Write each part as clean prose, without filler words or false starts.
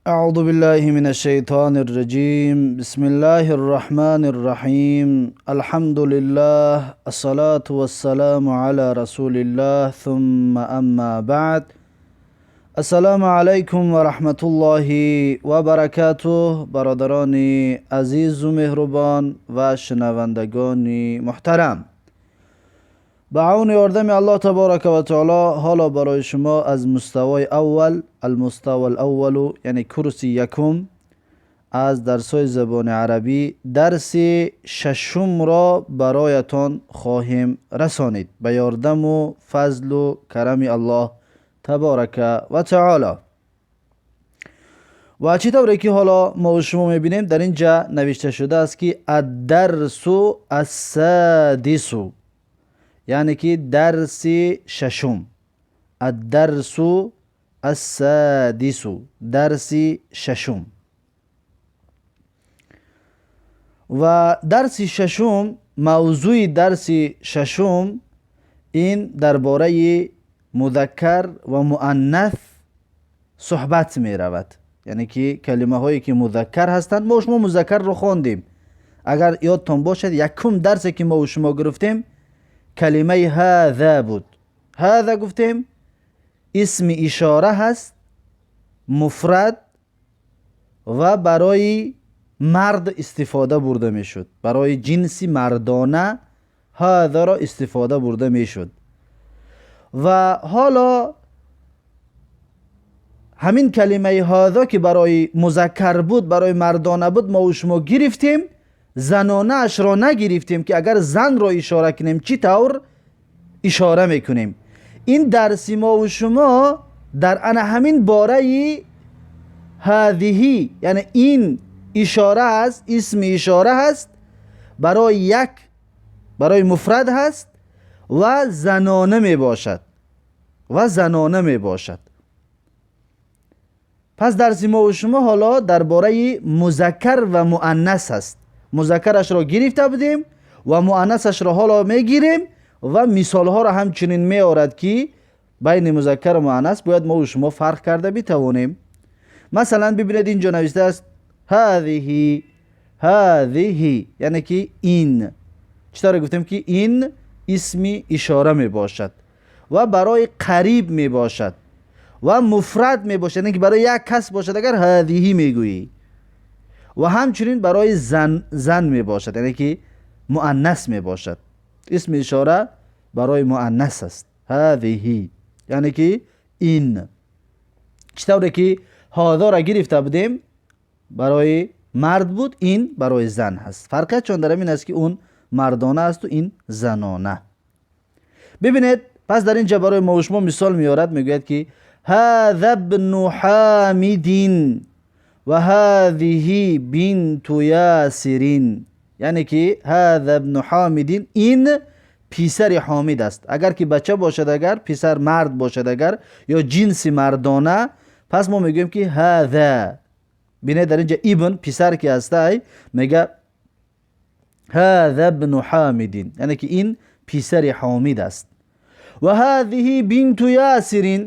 أعوذ بالله من الشيطان الرجيم. بسم الله الرحمن الرحيم. الحمد لله، الصلاة والسلام على رسول الله، ثم أما بعد. السلام عليكم ورحمة الله وبركاته. برادران عزیز و مهربان و شنوندگان محترم، به عون یاردم الله تبارک و تعالی حالا برای شما از مستوای اول، المستوى الاول یعنی کرسی یکم از درسای زبان عربی، درس ششم را برایتان خواهیم رسانید به یاردم و فضل و کرم الله تبارک و تعالی. و چطوری که حالا ما و شما میبینیم در اینجا نوشته شده است که الدرس السادس، یعنی که درس ششم. الدرس السادس، درس ششم. و درس ششم، موضوع درس ششم این درباره مذکر و مؤنث صحبت می رود. یعنی که کلمه هایی که مذکر هستند، ما و شما مذکر رو خواندیم. اگر یادتون باشد یکم درسی که ما و شما گرفتیم کلمه هذا بود. هذا گفتیم اسم اشاره هست، مفرد و برای مرد استفاده برده می شد، برای جنس مردانه هذا را استفاده برده می شد. و حالا همین کلمه هذا که برای مذکر بود، برای مردانه بود، ما و شما گرفتیم، زنانه اش را نگرفتیم که اگر زن را اشاره کنیم چی طور اشاره میکنیم. این درس ما و شما در انا همین باره هذه، یعنی این اشاره است، اسم اشاره هست، برای یک، برای مفرد هست و زنانه می باشد، و زنانه می باشد. پس درس ما و شما حالا درباره مذکر و مؤنث است. مذکرش را گرفته بودیم و مؤنثش را حالا میگیریم و مثال ها را همچنین میارد که بین مذکر و مؤنث باید ما و شما فرق کرده بتوانیم. مثلا ببینید اینجا نوشته است هذه، هذه یعنی که این. چطور گفتیم که این اسم اشاره می باشد و برای قریب می باشد و مفرد می باشد، یعنی که برای یک کس باشد اگر هذه میگویی، و همچنین برای زن می باشد، یعنی که مؤنث می باشد. اسم اشاره برای مؤنث است، هذه یعنی که این. چطوری که هذا را گرفته بودیم برای مرد بود، این برای زن هست. فرقش چون در این است که اون مردانه است و این زنانه. ببینید پس در اینجا برای ما و شما مثال میارد، میگوید که هذا ابن حامد و هذه بنت یاسر، یعنی که هذا ابن حامد، این پسر حامد است. اگر که بچه باشد، اگر پسر مرد باشد، اگر یا جنس مردانه، پس ما میگیم که هذا. بینه در اینجا ابن پسر که هسته، میگه هذا ابن حامد، یعنی که این پسر حامد است. و هذه بنت یاسر،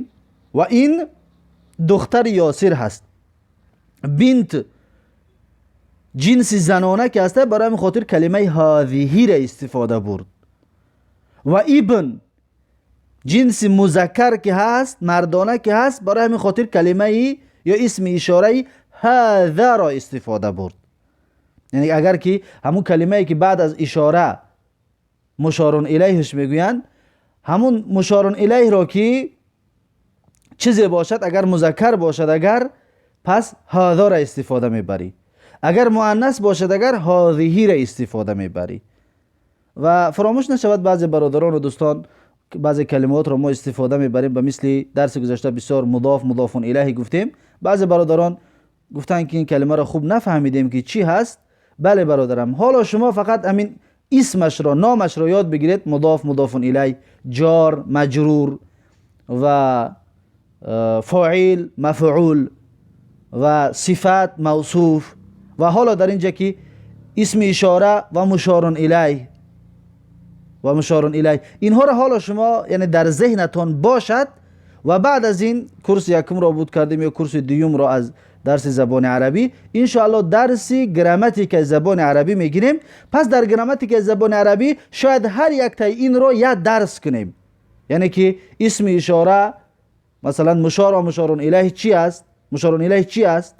و این دختر یاسر هست. بنت جنس زنانه که هسته، برای همین خاطر کلمه هذه را استفاده برد. و ابن جنس مذکر که هست، مردانه که هست، برای همین خاطر کلمه یا اسم اشاره هذا را استفاده برد. یعنی اگر که همون کلمه که بعد از اشاره مشارون الیهش میگویند، همون مشارون الیه را که چیزی باشد، اگر مذکر باشد، اگر پس هذا را استفاده میبری، اگر مؤنث باشد اگر هذه را استفاده میبری. و فراموش نشود بعضی برادران و دوستان بعضی کلمات را ما استفاده میبریم، به مثل درس گذشته بسیار مضاف، مضاف الیه گفتیم. بعضی برادران گفتن که این کلمه را خوب نفهمیدیم که چی هست. بله برادرم، حالا شما فقط همین اسمش را، نامش را یاد بگیرید، مضاف، مضاف الیه، جار، مجرور و فاعل، مفعول و صفت، موصوف. و حالا در اینجا که اسم اشاره و مشار الیه و مشار الیه، اینها را حالا شما یعنی در ذهنتان باشد و بعد از این کورس یکم را بود کردیم یا کورس دوم را از درس زبان عربی. انشاءالله درس گراماتیک زبان عربی میگیریم. پس در گراماتیک زبان عربی شاید هر یک تا این رو یک درس کنیم. یعنی که اسم اشاره، مثلا مشار و مشار الیه چی است، مشار الیه چی است،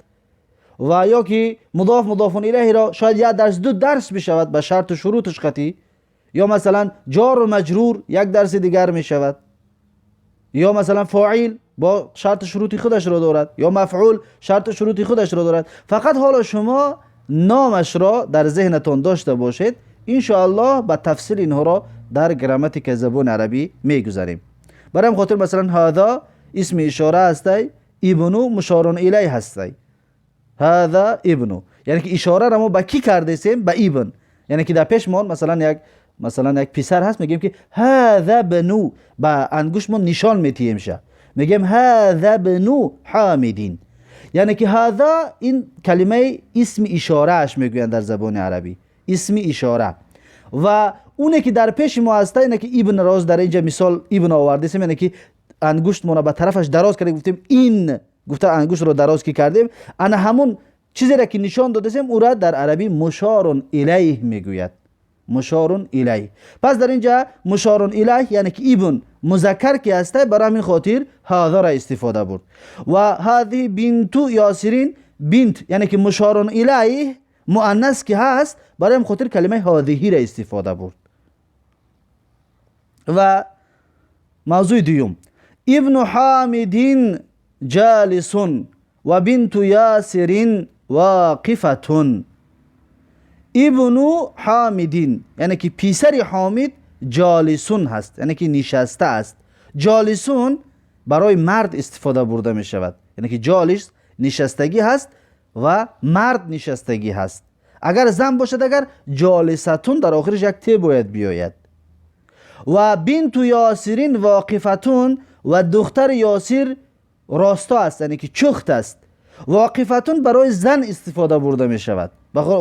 و یا که مضاف الیه را شاید یک درس دو درس بشود به شرط و شروطش خطی، یا مثلا جار و مجرور یک درس دیگر می شود، یا مثلا فاعل با شرط شروطی خودش را دارد، یا مفعول شرط شروطی خودش را دارد. فقط حالا شما نامش را در ذهنتان داشته باشید. انشاءالله به تفصیل اینها را در گراماتیک زبان عربی میگذاریم. برای خاطر مثلا هذا اسم اشاره هستی، ابنو مشار الیه هستی. هذا ابنو یعنی که اشاره را ما به کی کرده ایم؟ به ابن. یعنی که در پیش ما مثلا یک پسر هست، میگیم که هذا بنو، با انگوش ما نشان میتیم شه، میگیم هذا بنو حامدین. یعنی که هذا این کلمه اسم اشاره اش میگویند در زبان عربی، اسم اشاره. و اونه که در پیش ما هست اینه که ابن راز در اینجا مثال ابن آوردیم، یعنی که انگشت ما به طرفش دراز کردیم، گفتیم این، گفته انگشت رو دراز کی کردیم، انا همون چیزی را که نشان دادیم او را در عربی مشار الیه میگوید، مشار الیه. پس در اینجا مشار الیه یعنی که ابن مذکر که هسته، برای همین خاطر هذا را استفاده برد. و هذه بنت یاسرین، بنت یعنی که مشار الیه مؤنث که هست، برای همین خاطر کلمه هذه را استفاده برد. و موضوع دوم، ابن حامدین جالسون و بنت یاسرین واقفتون. ابن حامدین یعنی که پسر حامد جالسون هست، یعنی که نشسته است. جالسون برای مرد استفاده برده می شود، یعنی که جالس نشستگی هست و مرد نشستگی هست. اگر زن باشد، اگر جالستون در آخرش یک ت باید بیاید. و بنت یاسرین واقفتون، و دختر یاسر راستا است، یعنی که چخت است. واقفتون برای زن استفاده برده می شود،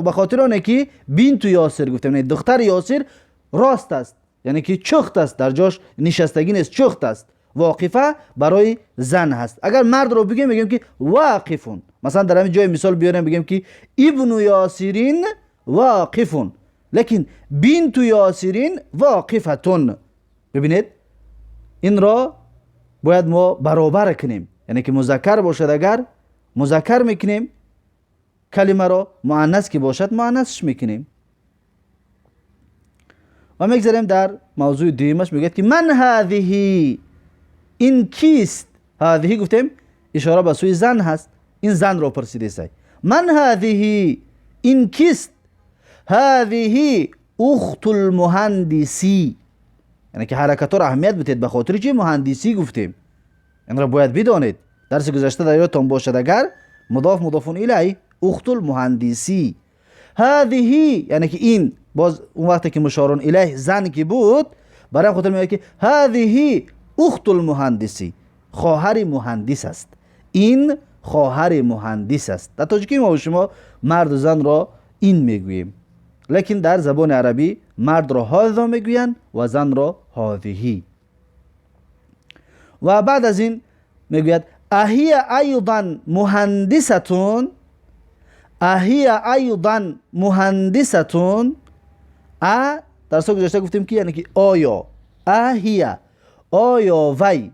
به خاطر آنه که بنت یاسر گفتم، یعنی دختر یاسر راست است، یعنی که چخت است، در جاش نشستگی نیست، چخت است. واقفه برای زن هست. اگر مرد رو بگیم میگیم که واقفون. مثلا در همین جای مثال بیاریم بگیم که ابن یاسرین واقفون، لیکن بنت یاسرین واقفتون. ببینید این را باید ما برابر کنیم، یعنی که مذکر باشد اگر مذکر میکنیم کلمه را، مؤنث که باشد مؤنثش میکنیم. و میگذاریم در موضوع دویمش، میگه که من هذه، این کیست؟ هذه گفتیم اشاره به سوی زن هست، این زن را پرسیده است. من هذه، این کیست؟ هذه اخت المهندسی، یعنی که حرکت را اهمیت بدید، به خاطر چی مهندسی گفتیم، این را باید بدانید. درس گذشته در یادتان باشد اگر مضاف الیه اخت المهندسی. هذه یعنی که این، باز اون وقتی که مشار الیه زن که بود، برای خاطر میگه که هذه اخت المهندسی، خواهر مهندس است، این خواهر مهندس است. در تاجیکی ما و شما مرد و زن را این میگوییم، لیکن در زبان عربی مرد را هذا میگویند و زن را هذه. و بعد از این میگوید اهی ایضا مهندستون، اهی ایضا مهندستون. در سال گذشته گفتیم که یعنی که آیا، اهی آیا وی،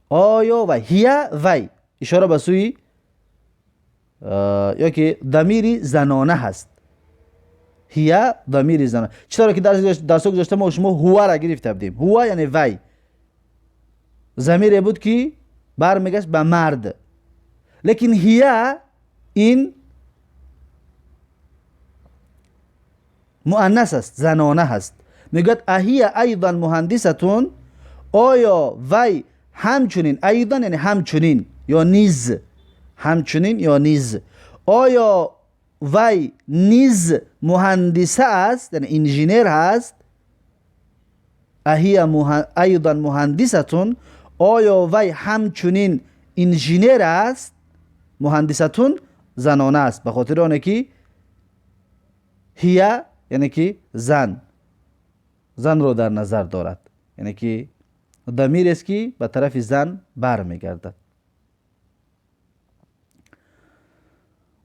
آیا وی، هیا وی اشاره به سوی یا که ضمیر زنانه هست، هیا ضمیر زنانه. چطور که در سال گذشته ما شما هو را گرفته بودیم، هو یعنی وی ضمیر بود که برمیگشت به مرد، لیکن هیا این مؤنث است، زنانه هست. میگوید اهی ایضا مهندستون، آیا وی همچنین، ایضا یعنی همچنین یا نیز، همچنین یا نیز، آیا وی نیز مهندسه است، یعنی انجینیر هست. اهی ایضا مهندستون، آیا وی همچنین انجینیر است. مهندستون زنانه است، به خاطر آنه که هیا یعنی که زن، زن رو در نظر دارد، یعنی که ضمیر است که به طرف زن برمیگردد.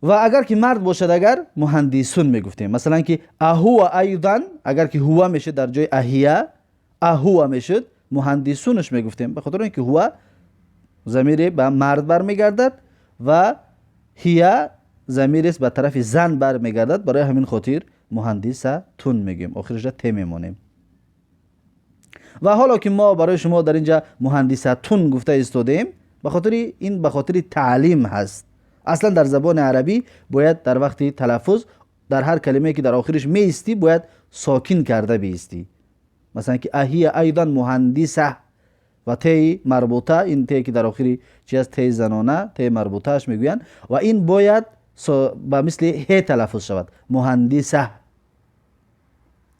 و اگر که مرد باشد اگر مهندسون میگفتیم. مثلا که اهو ایضا، اگر که هو میشه در جای اهیا، اهو میشد مهندسونش میگفتیم، به خاطر اینکه هو ضمیر به مرد برمیگردد و هیا ضمیر است به طرف زن برمیگردد، برای همین خاطر مهندساتون میگیم، آخرش را ت میمونیم. و حالا که ما برای شما در اینجا مهندساتون گفته استودیم، به خاطر این به خاطر تعلیم هست. اصلا در زبان عربی باید در وقتی تلفظ در هر کلمه که در آخرش میستی باید ساکن کرده بیستی. مثلا که اهی ایضا مهندسه و تی مربوطه، این تی که در آخری چی است؟ تی زنانه، تی مربوطهش میگوین و این باید با مثل ه تلفظ شود، مهندسه.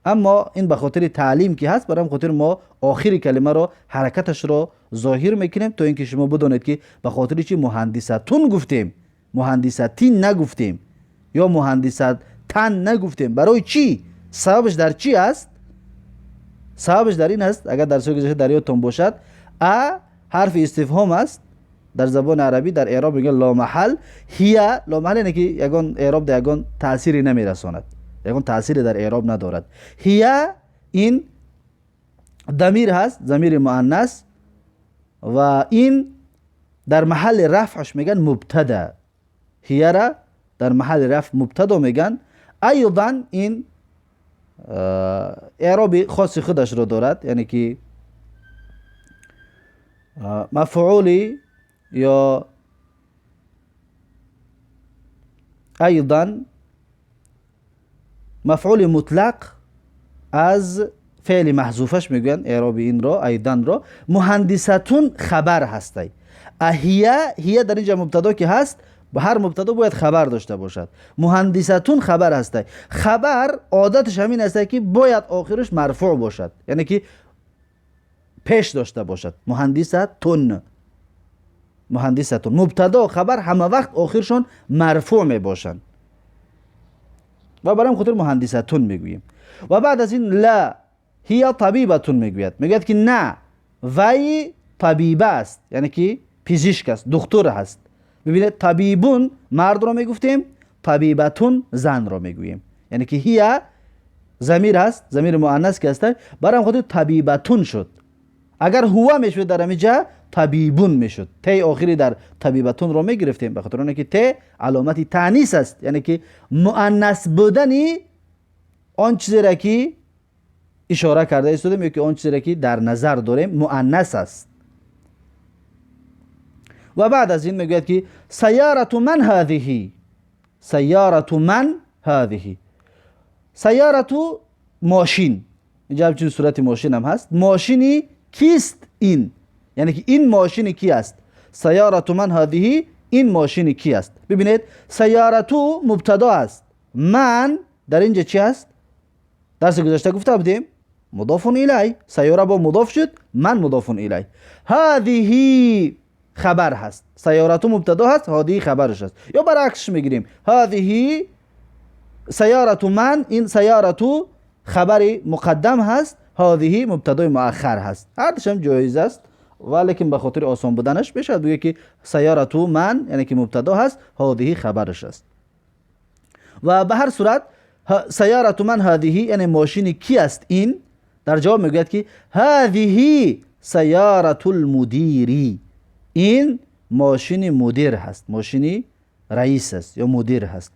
اما این به خاطر تعلیم که هست، برای خاطر ما آخری کلمه رو حرکتش رو ظاهر میکنیم تا اینکه شما بدونید که به خاطر چی مهندساتون گفتیم، مهندساتین نگفتیم یا مهندساتن نگفتیم. برای چی؟ سببش در چی است؟ سببش در این است، اگر در سوی گذشته در یادتون باشد، حرف استفهام است در زبان عربی، در اعراب میگن لا محل. هیا لا محل اینه که یگان اعراب در یگان تأثیری نمیرساند، یگان تأثیری در اعراب ندارد. هیا این ضمیر هست، ضمیر مؤنث، و این در محل رفعش میگن مبتدا. هیا را در محل رفع مبتدا میگن. ایضا این اعراب خاص خودش را دارد، یعنی که مفعولی یا ایضا مفعول مطلق از فعل محذوفش میگن اعراب این را، ایضا را. مهندساتون خبر هستی. هیا در اینجا مبتدا که هست، به هر مبتدا باید خبر داشته باشد. مهندساتون خبر هسته. خبر عادتش همین است که باید آخرش مرفوع باشد، یعنی که پیش داشته باشد. مهندساتون، مهندساتون مبتدا و خبر همه وقت آخرشون مرفوع می باشند و برای خاطر مهندساتون میگوییم. و بعد از این لا هی طبیبتون میگوید، میگوید که نه وی طبیبه است، یعنی که پزشک است، دکتر هست. ببینید طبیبون مرد رو میگفتیم، طبیبتون زن رو میگوییم، یعنی که هی ضمیر هست، ضمیر مؤنث که هست، برای خاطر طبیبتون شد. اگر هو میشد در اینجا طبیبون میشد، تی آخری در طبیبتون رو میگرفتیم، به خاطر اینکه تی علامتی تانیث است، یعنی که مؤنث بودنی آن چیزی را که اشاره کرده استودیم یا که آن چیزی را که در نظر داریم مؤنث است. و بعد از این میگوید که سیارت من هذه، سیارت من هذه، سیارت ماشین، اینجا همچنین صورت ماشین هم هست. ماشینی کیست این، یعنی که این ماشین کی است؟ سیارت من هذه، این ماشین کی است؟ ببینید سیارتو مبتدا است، من در اینجا چی است؟ درس گذشته گفته بودیم مضاف الیه، سیاره با مضاف شد، من مضاف الیه. هذه خبر هست، سیارتو مبتدا هست، هذه خبرش است. یا برعکسش میگیریم هذه سیارت من، این سیارتو خبر مقدم هست، هذه مبتدای مؤخر هست. هر دوش هم جایز است، ولیکن به خاطر آسان بودنش بشه بگه که سیارتو من یعنی که مبتدا هست، هذه خبرش است. و به هر صورت سیارت من هذه یعنی ماشین کی است این؟ در جواب میگوید که هذه سیارت المدیری، این ماشین مدیر هست، ماشین رئیس است یا مدیر هست.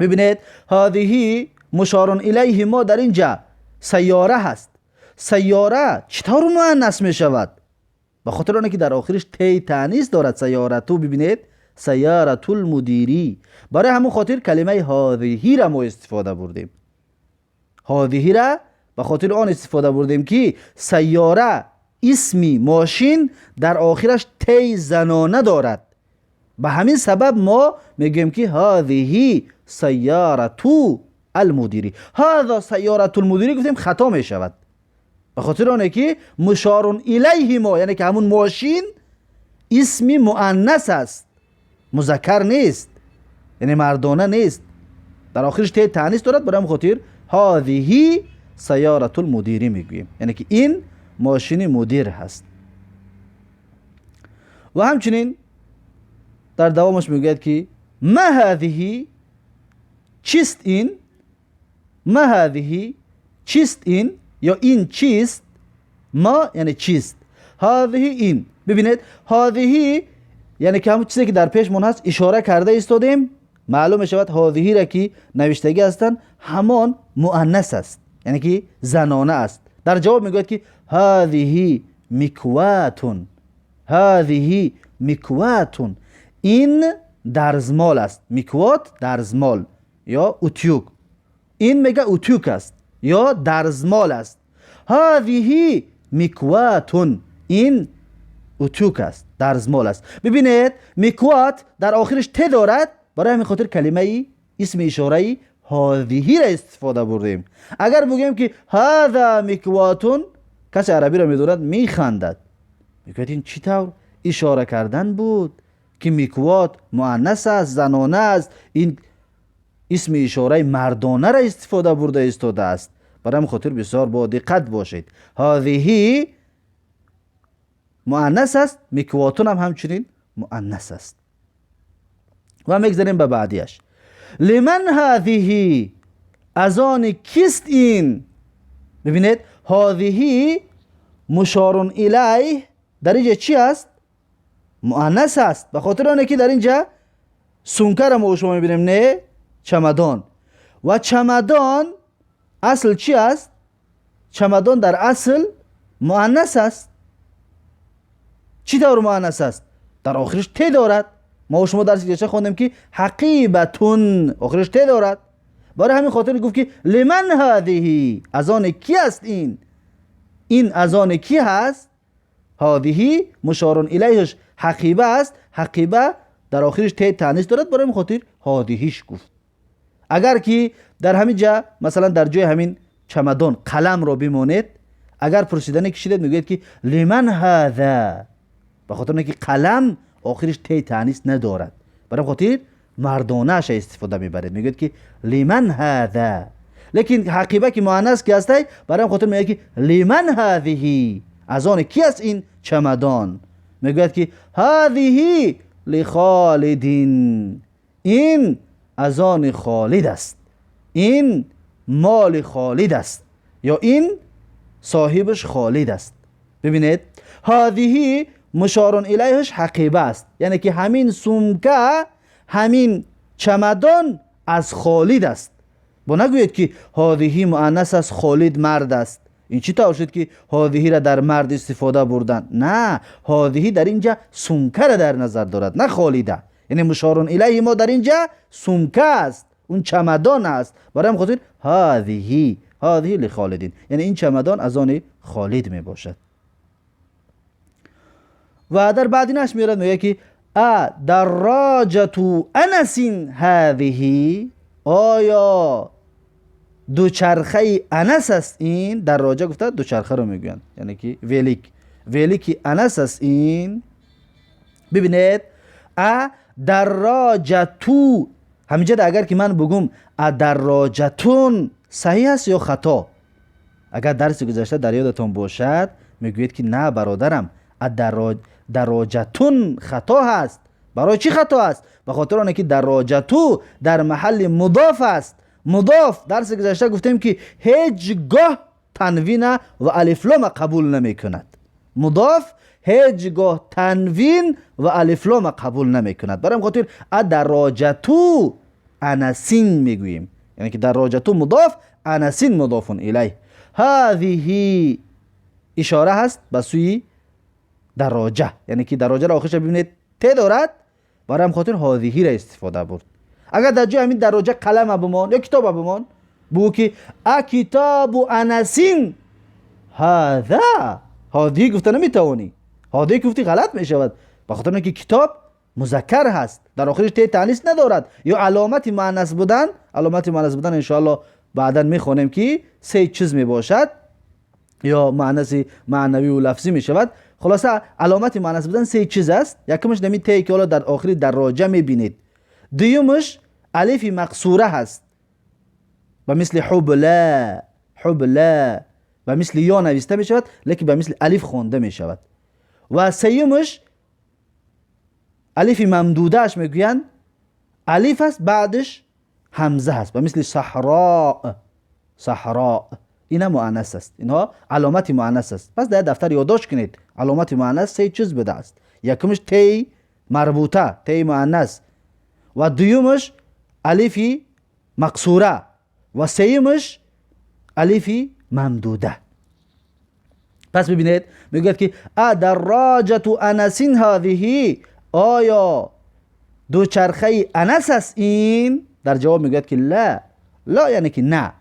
ببینید هذه مشار الیه ما در اینجا سیاره هست. سیاره چطور مؤنث می شود؟ به خاطر آنکه در آخرش تی تانیث دارد، سیارتو. ببینید سیارت المدیری، برای همون خاطر کلمه هذه را ما استفاده بردیم. هذه را به خاطر آن استفاده بردیم که سیاره اسمی ماشین در آخرش تی زنانه دارد، به همین سبب ما میگیم که هذه سیارتو المدیری. هذا سیارت المدیری گفتیم خطا می شود، به خاطر آنه که مشار الیه ما یعنی که همون ماشین اسمی مؤنث است، مذکر نیست، یعنی مردانه نیست، در آخرش ته تانیث دارد، برای همون خاطر هذه سیارت المدیری میگوییم، یعنی که این ماشین مدیر هست. و همچنین در دوامش میگوید که ما هذه چیست این؟ ما هذه چیست این؟ یا این چیست؟ ما یعنی چیست، هذه این. ببینید هذه یعنی که همون چیزی که در پیشمون هست اشاره کرده ایستادیم، معلوم شود هذه را که نوشتگی هستن همان مؤنث است، یعنی که زنانه است. در جواب میگوید که هذه مکواتون، هذه مکواتون، این درزمال است. مکوات درزمال یا اتیوک، این میگه اتیوک است یا درزمال است. هذه مکواتون، این اتیوک است، درزمال است. ببینید مکوات در آخرش ت دارد، برای همین خاطر کلمه اسم اشاره هذه را استفاده بردیم. اگر بگیم که هذا مکواتون، کسی عربی را میدوند میخندد، میگوید این چی طور اشاره کردن بود که مکوات مؤنث است، زنانه است، این اسم اشاره مردانه را استفاده برده ایستاده است. برای همین خاطر بسیار با دقت باشید. هذه مؤنث است، مکواتون هم همچنین مؤنث است. و میگذاریم به بعدیش. لمن هذه، از آن کیست این؟ ببینید هذه مشار الیه در اینجا چی است؟ مؤنث است، به خاطر آنه که در اینجا سونکر ما شما میبینیم، نه چمدان. و چمدان اصل چی است؟ چمدان در اصل مؤنث است. چی طور مؤنث است؟ در آخرش ت دارد. ما و شما درس گذشته خوندیم که حقیبتون آخرش ت دارد. برای همین خاطر گفت که لمن هذه، از آن کی است این؟ این از آن کی هست؟ هذه مشار الیهش حقیبه است. حقیبه در آخرش ت تانیث دارد، برای همین خاطر هذهش گفت. اگر که در همین جا مثلا در جای همین چمدان قلم رو بمانید، اگر پرسیدن کشیدید میگوید که لمن هذا، به خاطر اینکه قلم آخرش ت تانیث ندارد، برای خاطر مردانه‌اش استفاده میبرید، میگوید که لمن هذا. لیکن حقیبه که مؤنث کی است، برای خاطر میگه که لمن هذه، از آن کی است این چمدان؟ میگوید که هذه لخالدین، این از آن خالد است، این مال خالد است، یا این صاحبش خالد است. ببینید هذه مشار الیهش حقیبه است، یعنی که همین سومکه، همین چمدان از خالد است. با نگوید که هذه مؤنث است، خالد مرد است. این چی طور شد که هذه را در مرد استفاده بردن؟ نه، هذه در اینجا سومکه را در نظر دارد، نه خالده. یعنی مشار الیه ما در اینجا سومکه است، اون چمدان است. برای هم خاطر هذه لخالدین، یعنی این چمدان از آن خالد می باشد. و در بعدی نش میرد میگه که دراجة انس هذه، آیا دوچرخه انس است این؟ دراجه گفته دوچرخه رو میگویند، یعنی که ویلیک انس است این. ببینید دراجتو، همینجا اگر که من بگم دراجتون صحیح است یا خطا؟ اگر درس گذشته در یادتون باشد میگوید که نه برادرم، دراجتون خطا هست. برای چی خطا است؟ به خاطر آنه که دراجتو در محل مضاف است. مضاف درس گذشته گفتیم که هیچگاه تنوین و الف لام قبول نمی کند. مضاف هیچگاه تنوین و الف لام قبول نمی کند. برای خاطر دراجتو انسین میگوییم، یعنی که دراجتو مضاف، انسین مضاف الیه. هذه اشاره هست به سوی دراجه، یعنی که دراجه را آخرش ببینید ت دارد، برای هم خاطر هذه را استفاده برد. اگر در جای همین دراجه قلم بمان یا کتاب بمان، بگو که کتاب انسین هذا، هذه گفته نمیتوانی، هذه گفتی غلط میشود، به خاطر اینکه کتاب مذکر هست، در آخرش ت تانیث ندارد. یا علامت مؤنث بودن، ان شاء الله بعدا میخونیم که سه چیز میباشد، یا مؤنث معنوی و لفظی میشود. خلاصه علامت مؤنث بودن سه چیز است. یکمش نمی ت که حالا در آخری دراجه میبینید. دومش الف مقصوره هست و مثل حبلا و مثل یا نوشته می شود، لیکن به مثل الف خوانده می شود. و سیومش الف ممدودهش میگویند الف است بعدش همزه هست و مثل صحراء، صحراء، اینا مؤنث است. اینها علامت مؤنث است. پس در دفتر یادداشت کنید علامت مؤنث سه چیز بوده است. یکمش تی مربوطه، تی مؤنث، و دویمش الفی مقصوره و سیمش الفی ممدوده. پس ببینید میگوید که ادراجت انس هذه، آیا دوچرخه انس است این؟ در جواب میگوید که لا. لا یعنی که نه،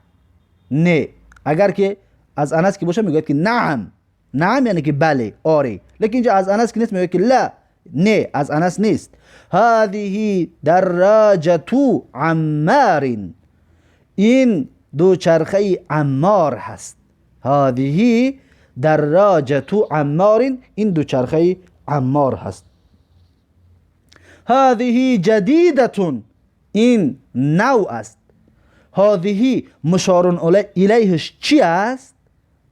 نه. اگر که از انس که باشه میگوید که نعم، نعم یعنی که بله، آره. لیکن اینجا از انس که نیست میگوید که لا، نه از انس نیست. هذه دراجت عمار، این دوچرخه عمار هست. هذه دراجت عمار، این دوچرخه عمار هست. هذه جدیدة، این نو است. هذه مشار الیهش چی است؟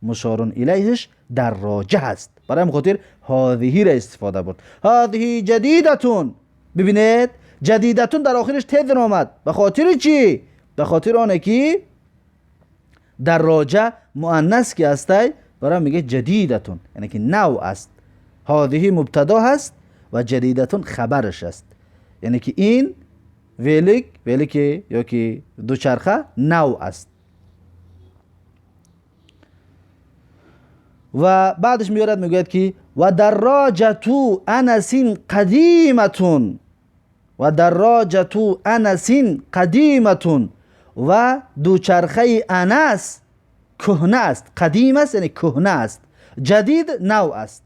مشار الیهش دراجه است. برای همین خاطر هذه را استفاده برد. هذه جدیدة، ببینید جدیدة در آخرش تدر آمد. به خاطر چی؟ به خاطر آنه که دراجه مؤنث که استه، برای میگه جدیدة یعنی که نو است. هذه مبتدا هست و جدیدة خبرش است، یعنی که این ویلیک یا که دوچرخه نو است. و بعدش میارد میگوید که و دراجت انس قدیمة، و دراجت انس قدیمة، و دوچرخه انس کهنه است. قدیم است یعنی کهنه است. جدید نو است.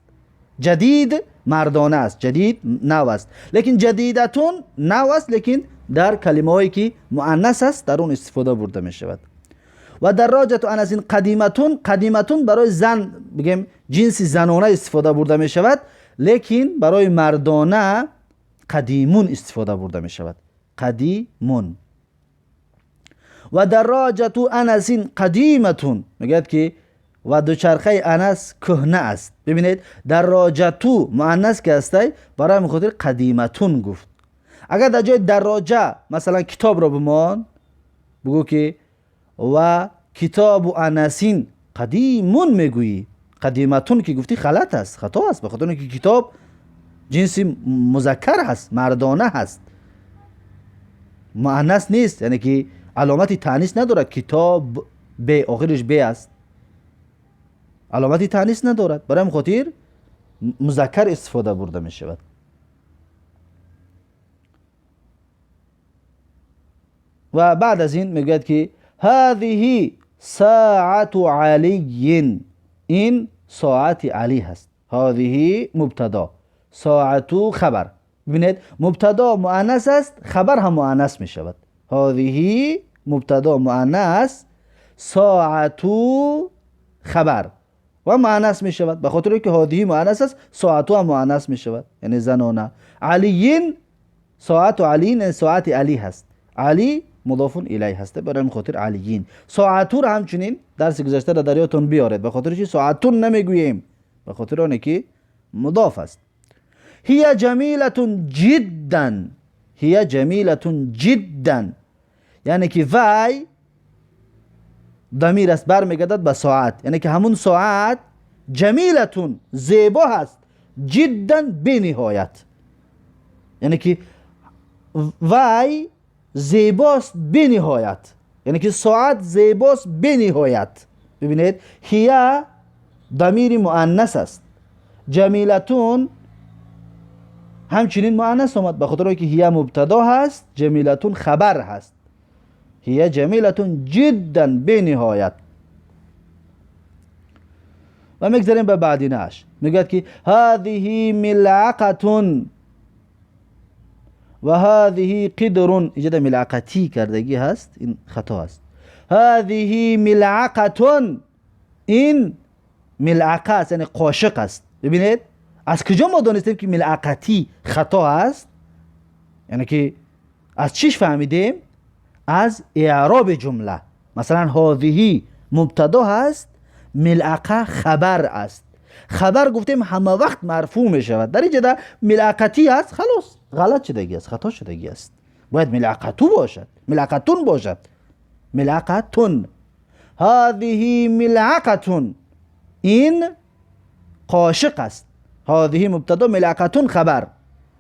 جدید مردانه است، جدید نو است. لیکن جدیدتون نو است، لیکن در کلمه هایی که مؤنث است در اون استفاده برده می شود. و دراجت انس قدیمتون، قدیمتون برای زن بگیم جنس زنانه استفاده برده می شود، لیکن برای مردانه قدیمون استفاده برده می شود. قدیمون. و دراجت انس قدیمتون، میگه که و دوچرخه انس کهنه است. ببینید دراجتو مؤنث که استه، برای مخاطر قدیمتون گفت. اگر در جای دراجه مثلا کتاب را بمان بگو که و کتاب انسین قدیمون میگویی، قدیمتون که گفتی غلط است، خطا است، به خاطر اینکه کتاب جنس مذکر هست، مردانه هست، مؤنث نیست، یعنی که علامتی تانیث ندارد. کتاب ب آخرش ب است، علامتی تانیث ندارد، برای همین خاطر مذکر استفاده برده می شود. و بعد از این میگوید که هذه ساعت علی، این ساعت علی هست. هذه مبتدا، ساعت خبر. ببینید مبتدا مؤنث است، خبر هم مؤنث می شود. هذه مبتدا مؤنث، ساعت خبر و مؤنث می شود، به خاطر اینکه هذه مؤنث است، ساعت هم مؤنث می شود، یعنی زنانه. علی، ساعت علی، ساعت علی هست. علی مضاف الیه هست، برای این خاطر علیین. ساعت را همچنین درس گذشته را در یادتون بیارید، به خاطر چی ساعتون نمیگوییم؟ به خاطر آنه که مضاف است. هی جمیلة جدا، هی جمیلة جدا، یعنی که وی ضمیر است برمیگردد به ساعت، یعنی که همون ساعت جمیلتون زیبا هست، جدا بنهایت، یعنی که وی زیباست بنهایت، یعنی که ساعت زیباست بنهایت. ببینید هی ضمیر مؤنث است، جمیلتون همچنین مؤنث آمد، به خاطر اینکه هی مبتدا هست، جمیلتون خبر هست. هی جمیلتون جدا بنهایت. و میگذاریم به بعدی نش، میگه که هذه ملعقه و هذه قدر، اینجا ملعقتی کردگی هست، این خطا است. هذه ملعقه، این ملعقه است یعنی قاشق است. ببینید از کجا ما دانستیم که ملعقتی خطا است؟ یعنی که از چیش فهمیدیم؟ از اعراب جمله. مثلا هذه مبتدا هست، ملعقه خبر است. خبر گفتیم همه وقت مرفوع می شود، در اینجا ملعقتی است، خلاص غلط شدگی است، خطا شدگی است. باید ملعقتو باشد، ملعقتون باشد. ملعقتون. هذه ملعقتون، این قاشق است. هذه مبتدا، ملعقتون خبر.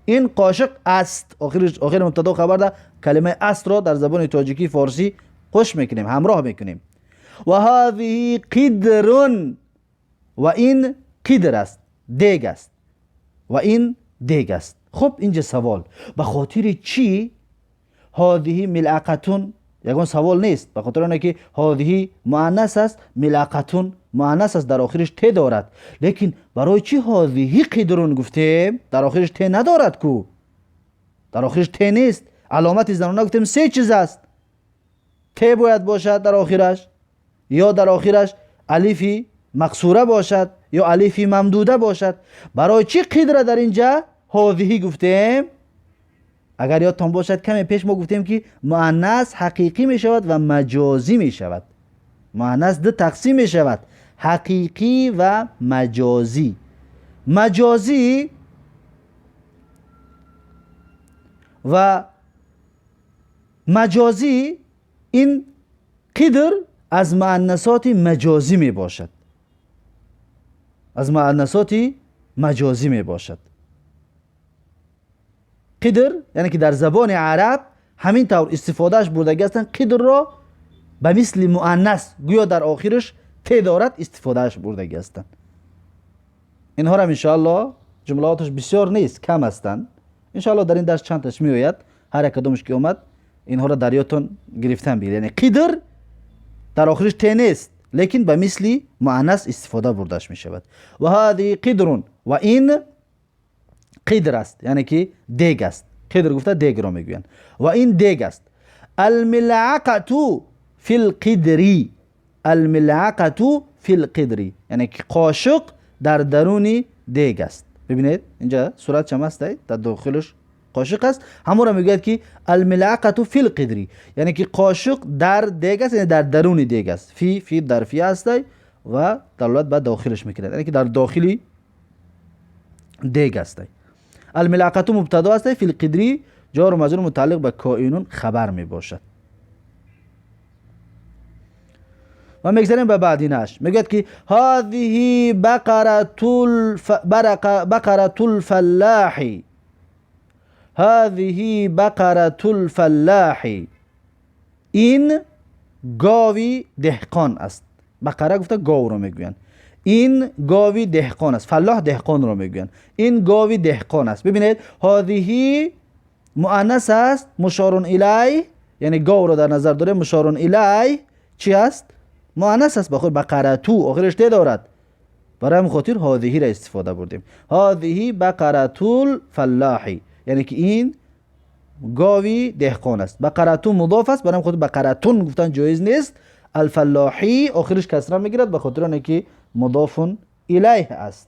این قاشق است. آخر مبتدا خبر ده کلمه است را در زبان تاجیکی فارسی خوش میکنیم، همراه میکنیم. و هذه قدرون، و این قدر است، دیگ است. و این دیگ است. خب اینجا سوال، به خاطر چی هذه ملعقتون یگان سوال نیست؟ به خاطر اینکه هذه مؤنث است، ملعقتون مؤنث است، در آخرش ت دارد. لیکن برای چی هذه قدرون گفتیم؟ در آخرش ت ندارد کو، در آخرش ت نیست. علامت زنانه گفتیم سه چیز است. ت باید باشد در آخرش، یا در آخرش الفی مقصوره باشد، یا الفی ممدوده باشد. برای چی قدر در اینجا هذه گفتیم؟ اگر یادتان باشد کمی پیش ما گفتیم که مؤنث حقیقی می شود و مجازی می شود. مؤنث دو تقسیم می شود، حقیقی و مجازی. مجازی و مجازی، این قدر از مؤنثات مجازی می باشد، از مؤنثات مجازی می باشد. قدر یعنی که در زبان عرب همین طور استفادهش برده هستند. قدر را به مثل مؤنث گویا در آخرش ت دارد استفادهش برده هستند. اینها را انشاءالله جملاتش بسیار نیست، کم هستند. انشاءالله در این درس چند تاش می آید، هر یک کدومش که اومد اینها را در یادتون گرفتن بگیرید. یعنی قدر در آخرش ت نیست، لیکن به مثل مؤنث استفاده بردهش می شود. و هذه قدرون، و این قدر است، یعنی که دیگ است. قدر گفته دیگ را میگوین. و این دیگ است. الملعقه فی القدری، الملعقه فی القدری، یعنی که قاشق در درون دیگ است. ببینید اینجا صورت چم است، در داخلش قاشق است. همون را میگوید که الملعقه فی القدری، یعنی که قاشق در دیگ است، یعنی در درون دیگ است. فی ظرفیه است و دلالت بر داخلش میکند، یعنی که در داخلی دیگ است. الملعقه مبتدا است، فی القدری جار و مجرور متعلق به کائنون خبر می باشد. و میگذاریم به بعدینش، میگه که هذه بقره الفلاح، هذه بقره الفلاح، این گاوی دهقان است. بقره گفته گاو رو میگوین. این گاوی دهقان است. فلاح دهقان رو میگوین. این گاوی دهقان است. ببینید هذه مؤنث است، مشارون الیه، یعنی گاو رو در نظر داره. مشارون الیه چی است؟ مؤنث است. بخور بقره تو آخرش ت دارد، برای همین خاطر هذه را استفاده بردیم. هذه بقره الفلاح، یعنی که این گاوی دهقان است. بقره مضاف است، برای همین خاطر بقرتون گفتن جایز نیست. الفلاحی آخرش کسره میگیرد به خاطر اینکه مضاف الیه است.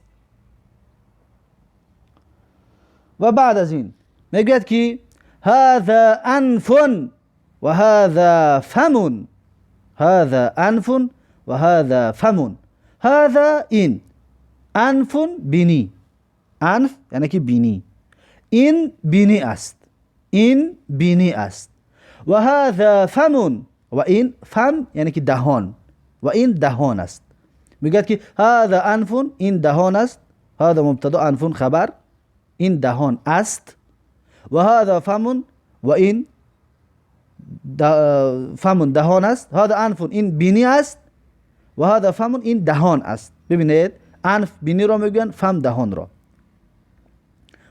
و بعد از این میگوید که هذا انف و هذا فم، هذا انف و هذا فم. هذا این، انف بینی، انف یعنی که بینی، این بینی است، این بینی است. و هذا فم، و این فم یعنی که دهان، و این دهان است. میگه که هذا انف، این دهان است. هذا مبتدا، انف خبر، این دهان است. و هذا فم، و این فم دهان است. هذا انف، این بینی است. و هذا فم، این دهان است. ببینید انف بینی را میگن، فم دهان را.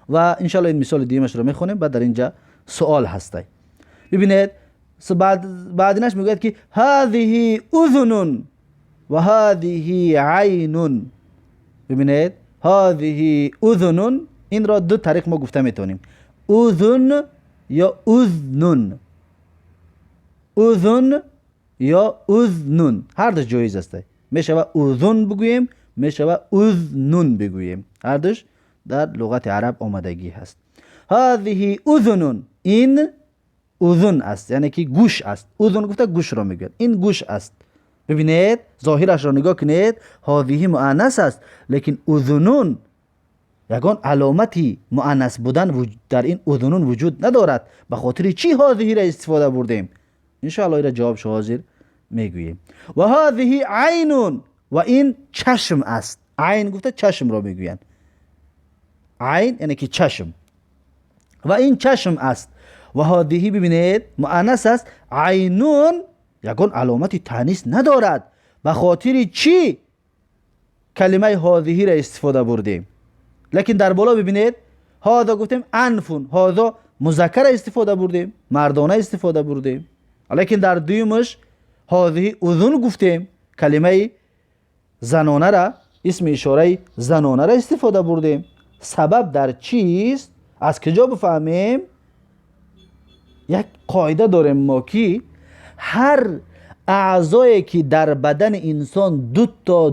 و انشالله این مثال دیمش رو میخونیم، بعد در اینجا سوال هسته. ببینید بعدینش میگوید که هذه اذن و هذه عین. ببینید هذه اذن، این را دو طریق ما گفته میتونیم، اذن یا اذنن، اذن یا اذنن، هر دو جایز است. میشود اذن بگوییم، میشود اذنن بگوییم، هر دوش در لغت عرب آمدگی هست. هذه اذن، این اذن است، یعنی که گوش است. اذن گفته گوش را میگه، این گوش است. ببینید ظاهرش را نگاه کنید، هذه مؤنث است، لیکن اذنون یگان علامتی مؤنث بودن در این اذنون وجود ندارد. به خاطر چی هذه را استفاده بردیم؟ انشاءالله این را جوابش حاضر میگوییم. و هذه عین، و این چشم است. عین گفته چشم را میگویند. عین یعنی که چشم، و این چشم است. و هذه ببینید مؤنث است. عینون یگان علامتی تانیث ندارد. به خاطر چی کلمه هذه را استفاده بردیم؟ لیکن در بالا ببینید هذا گفتیم انفون، هذا مذکر استفاده بردیم، مردانه استفاده بردیم. لیکن در دویمش هذه اذن گفتیم، کلمه زنانه را، اسم اشاره زنانه را استفاده بردیم. سبب در چیست؟ از کجا بفهمیم؟ یک قاعده داریم ما که هر اعضایی که در بدن انسان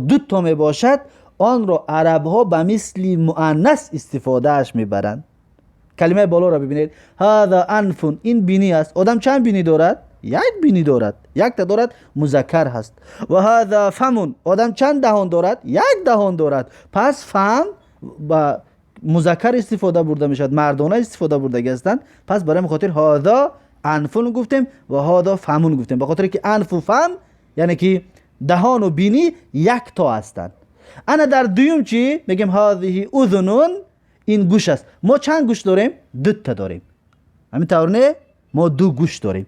دو تا می باشد آن را عرب ها به مثل مؤنث استفاده اش میبرند. کلمه بالا را ببینید، هذا انفون، این بینی است. آدم چند بینی دارد؟ یک بینی دارد، یک تا دارد، مذکر هست. و هذا فمون، آدم چند دهان دارد؟ یک دهان دارد. پس فم با مذکر استفاده برده میشد، مردانه استفاده برده گستن. پس برای خاطر هذا انفون گفتیم و هذا فمون گفتیم، به خاطر که انف و فم یعنی که دهان و بینی یک تا هستند. انا در دوم چی میگیم؟ هذه اذنون، این گوش است. ما چند گوش داریم؟ دو تا داریم. همین طور نه، ما دو گوش داریم.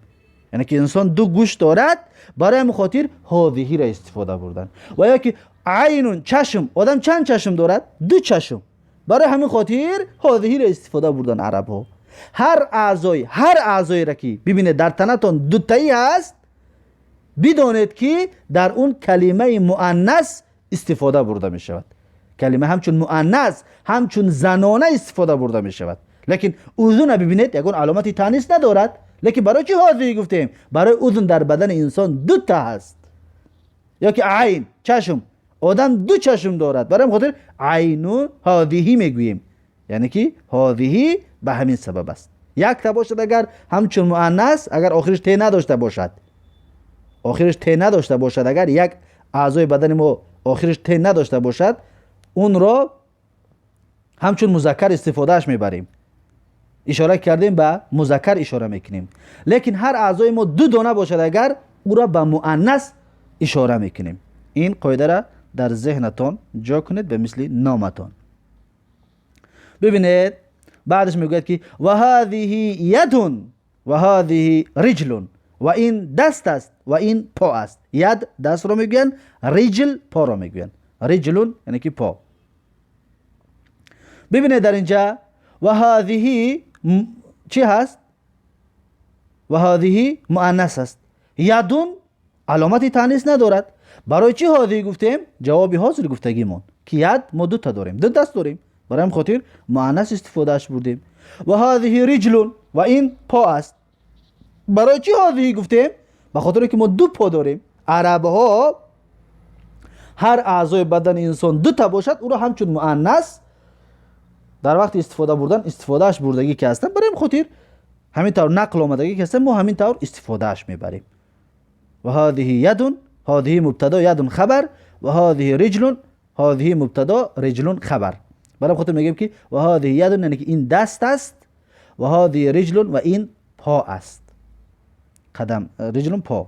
یعنی که انسان دو گوش دارد، برای همین خاطر هذه را استفاده بردن. و یا که عینون، چشم، آدم چند چشم دارد؟ دو چشم. برای همین خاطر هذه را استفاده بردن عرب ها. هر اعضایی را که ببینید در تنتون دو تایی هست، بدانید که در اون کلمه مؤنث استفاده برده می شود. کلمه همچون مؤنث، همچون زنانه استفاده برده می شود. لیکن اذن ببینید یگان علامتی تانیث ندارد. لیکن برای چی هذه گفتیم؟ برای اذن در بدن انسان دو تا هست. یا که عین، چشم، آدم دو چشم دارد، برای خاطر عینو هذه میگوییم. یعنی که هذه به همین سبب است. یک تا باشد اگر همچون مؤنث، اگر آخرش ت نداشته باشد، اگر یک اعضای بدن ما آخرش ت نداشته باشد، اون را همچون مذکر استفادهش میبریم. اشاره کردیم به مذکر اشاره میکنیم. لیکن هر اعضای ما دو دانه باشد اگر، او را به مؤنث اشاره میکنیم. این قاعده را در ذهنتون جا کنید به مثل نامتون. ببینید بعدش میگوید که و هذه یدون و هذه رجل، و این دست است و این پا است. ید دست رو میگوین، رجل پا رو میگوین. رجلون یعنی که پا. ببینید در اینجا و هذه چی هست؟ و هذه مؤنث است. یدون علامتی تانیث ندارد. برای چی هذه گفتیم؟ جوابی حاضر گفتگیمون که ید ما دو تا داریم، دو دست داریم، برای هم خاطر مؤنث استفادهش بردیم. و هذه رجلون، و این پا است. برای چی هذه گفتیم؟ به خاطر که ما دو پا داریم. عرب ها هر اعضای بدن انسان دو تا باشد، او را همچون مؤنث در وقت استفاده بردن استفادهش بردگی که هستن، برای خاطر همین طور نقل آمدگی که هستن، ما همین طور استفادهش میبریم. و هذه یدون، هذه مبتدا، یدون خبر، و هذه رجلون، هذه مبتدا، رجلون خبر. برای خاطر میگیم که و هذه یدون یعنی که این دست است، و هذه رجلون و این پا است. قدم، رجلون پا.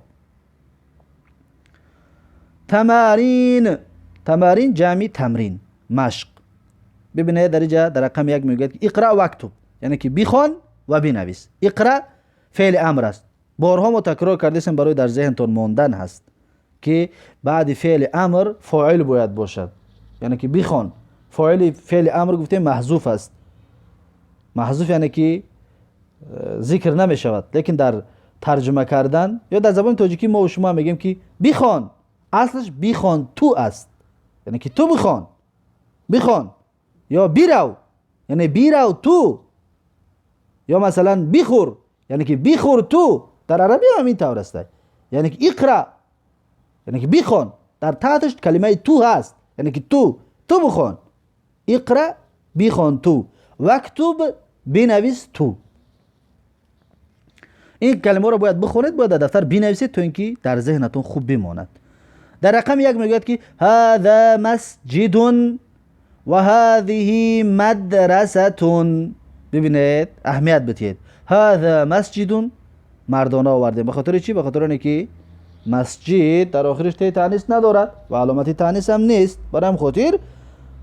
تمارین، تمارین جمع تمرین، مشق. ببینید در اینجا در رقم یک میگوید که اقرا و اکتب، یعنی که بخوان و بنویس. اقرا فعل امر است. بارها ما تکرار کردیم برای در ذهنتون ماندن هست که بعد فعل امر فاعل باید باشد. یعنی که بخوان، فعل امر گفتیم محذوف است. محذوف یعنی که ذکر نمی شود. لیکن در ترجمه کردن یا در زبان تاجیکی ما و شما میگیم که بخوان، اصلش بخوان تو است. یعنی که تو بخوان. یا بیرو یعنی بیرو تو. یا مثلا بخور یعنی که بخور تو. در عربی هم این طور است. یعنی که اقرا یعنی که بخوان، در تحتش کلمه تو هست، یعنی که تو بخوان. اقرا بخوان تو، وکتب بنویس تو. این کلمه رو باید بخونید، باید در دفتر بنویسید تا اینکه در ذهنتون خوب بماند. در رقم یک میگوید که هذا مسجد، و هذه مدرسه. ببینید اهمیت بدید. هذا مسجد مردانه آوردیم. به خاطر چی؟ به خاطر اینکه مسجد در آخرش ته تانیث ندارد و علامت تانیث هم نیست، برای هم خاطر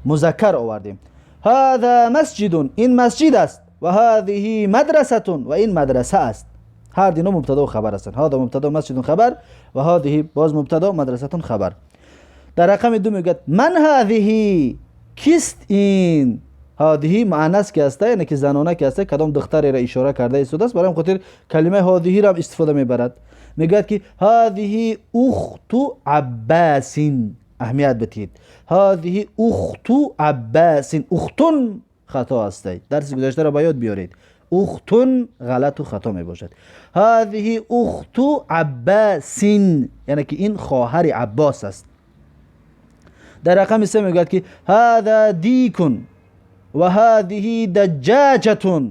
مذکر آوردیم. هذا مسجد، این مسجد است. و هذه مدرسه، و این مدرسه است. هر دینا مبتدا و خبر هستند. هذا مبتدا، مسجد خبر، و هذه باز مبتدا، مدرسه خبر. در رقم دو میگه من هذه، کیست این؟ هذه مؤنث که است، یعنی که زنانه که است، کدام دختری را اشاره کرده است. برای همین خاطر کلمه هذه را استفاده میبرد. میگه که هذه اخت عباس. اهمیت بدید. هذه اخت عباس. اختون خطا است. درس گذشته را باید بیارید. اختون غلط و خطا می باشد. هذه اخت عباس، یعنی که این خواهر عباس است. در رقم 3 میگه که هذا دیکن و هذه دجاجه.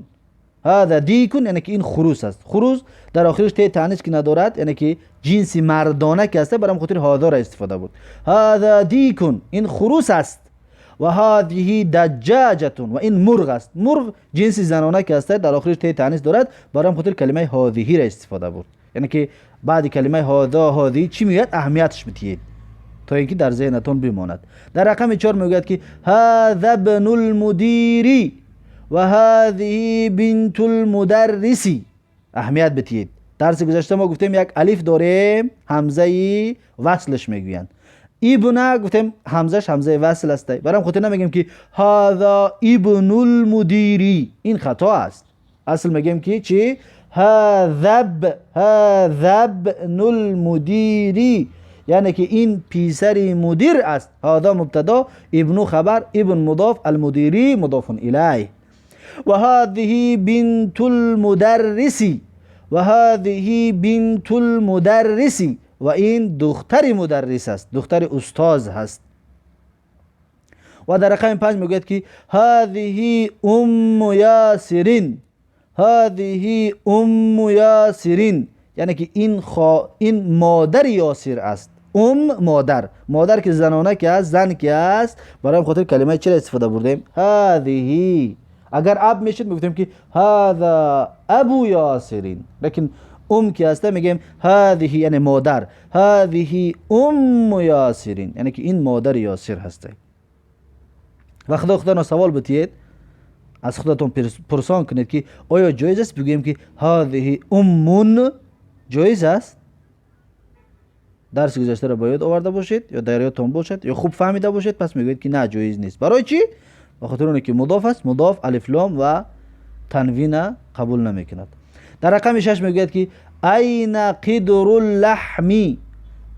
هذا دیکن یعنی که این خروس است. خروس در آخرش ته تانیث که ندارد، یعنی که جنس مردانه که است، برای خاطر هذا را استفاده بود. هذا دیکن، این خروس است. و هذه دجاجه، و این مرغ است. مرغ جنس زنانه که است، در آخرش ته تانیث دارد، برای خاطر کلمه هذه را استفاده بود. یعنی که بعد کلمه هذا هذه چی میگه؟ اهمیتش بدید تا اینکه در ذهنتون بماند. در رقم 4 میگه که هذا ابن المدیر و هذه بنت المدرس. اهمیت بدید. درس گذشته ما گفتیم یک الف داریم، همزه وصلش میگوین. ابن گفتیم همزهش همزه وصل است. برام خاطر نمیگیم که هذا ابن المدیر، این خطا است. اصل میگیم که چی؟ هذا ابن المدیر، یعنی که این پیسر مدیر است. هذا مبتدا، ابن خبر، ابن مضاف، المدیری مضاف الیه. و هذه بنت المدرس، و هذه بنت المدرس، و این دختر مدرس است، دختر استاد هست. و در رقم 5 میگوید که هذه ام یاسر. هذه ام یاسر، یعنی که این مادر یاسر است. مادر که زنانه که است، زن که است، برای خاطر کلمه چرا استفاده بردیم؟ هذه. اگر اب میشد میگفتیم که هذا ابو یاسر، لیکن که است میگیم هذه یعنی مادر. هذه ام یاسر، یعنی که این مادر یاسر هسته. و خدا سوال بتید، از خودتون پرسان کنید که آیا جایز است بگوییم که هذه امون؟ جایز است؟ درس گذشته را باید آورده باشید یا در یادتون باشد یا خوب فهمیده باشید، پس میگوید که نه جایز نیست. برای چی؟ به خاطر اونه که مضاف است. مضاف الف لام و تنوین قبول نمیکند. در رقم 6 میگوید که این قدر اللحم.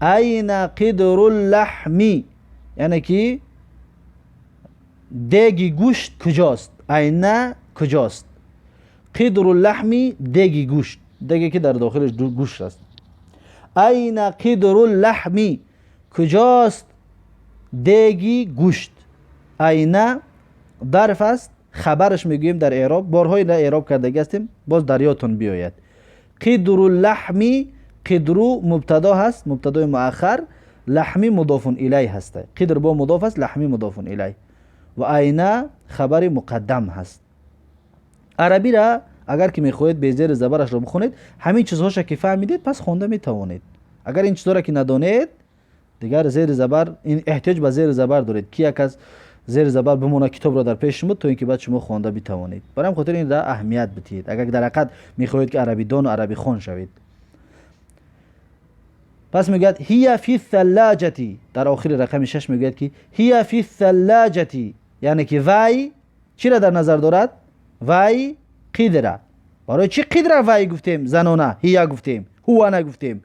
این قدر اللحم، یعنی که دیگ گوشت کجاست؟ این کجاست؟ قدر اللحم دیگ گوشت، دیگی که در داخلش گوشت است. این قدر اللحم، کجاست دیگی گوشت؟ این ظرف است. خبرش میگویم در اعراب، بارهای در اعراب کردگی هستیم، باز در یادتون بیاید. قدر اللحم، قدر مبتدا هست، مبتدا مؤخر، لحمی مضاف الیه هست. قدر با مضاف است، لحمی مضاف الیه، و عینه خبر مقدم هست. عربی را اگر که میخواهید به زیر زبرش را بخونید، همین چیزهاش که فهمیدید پس خونده میتوانید. اگر این چیزها را که ندانید، دیگر زیر زبر، این احتیاج به زیر زبر دارید که یک از زیر زبر بمونه کتاب را در پیش شما تا اینکه بعد شما خوانده بتوانید. برای خاطر این را اهمیت بدید اگر در حقیقت میخواهید که عربی دان و عربی خوان شوید. پس میگه هی فی الثلاجه، در آخر رقم 6 میگه که هی فی الثلاجه، یعنی که وی چی را در نظر دارد؟ وی قدره. برای چی قدره وی گفتیم؟ زنانه هی گفتیم، هو نگفتیم.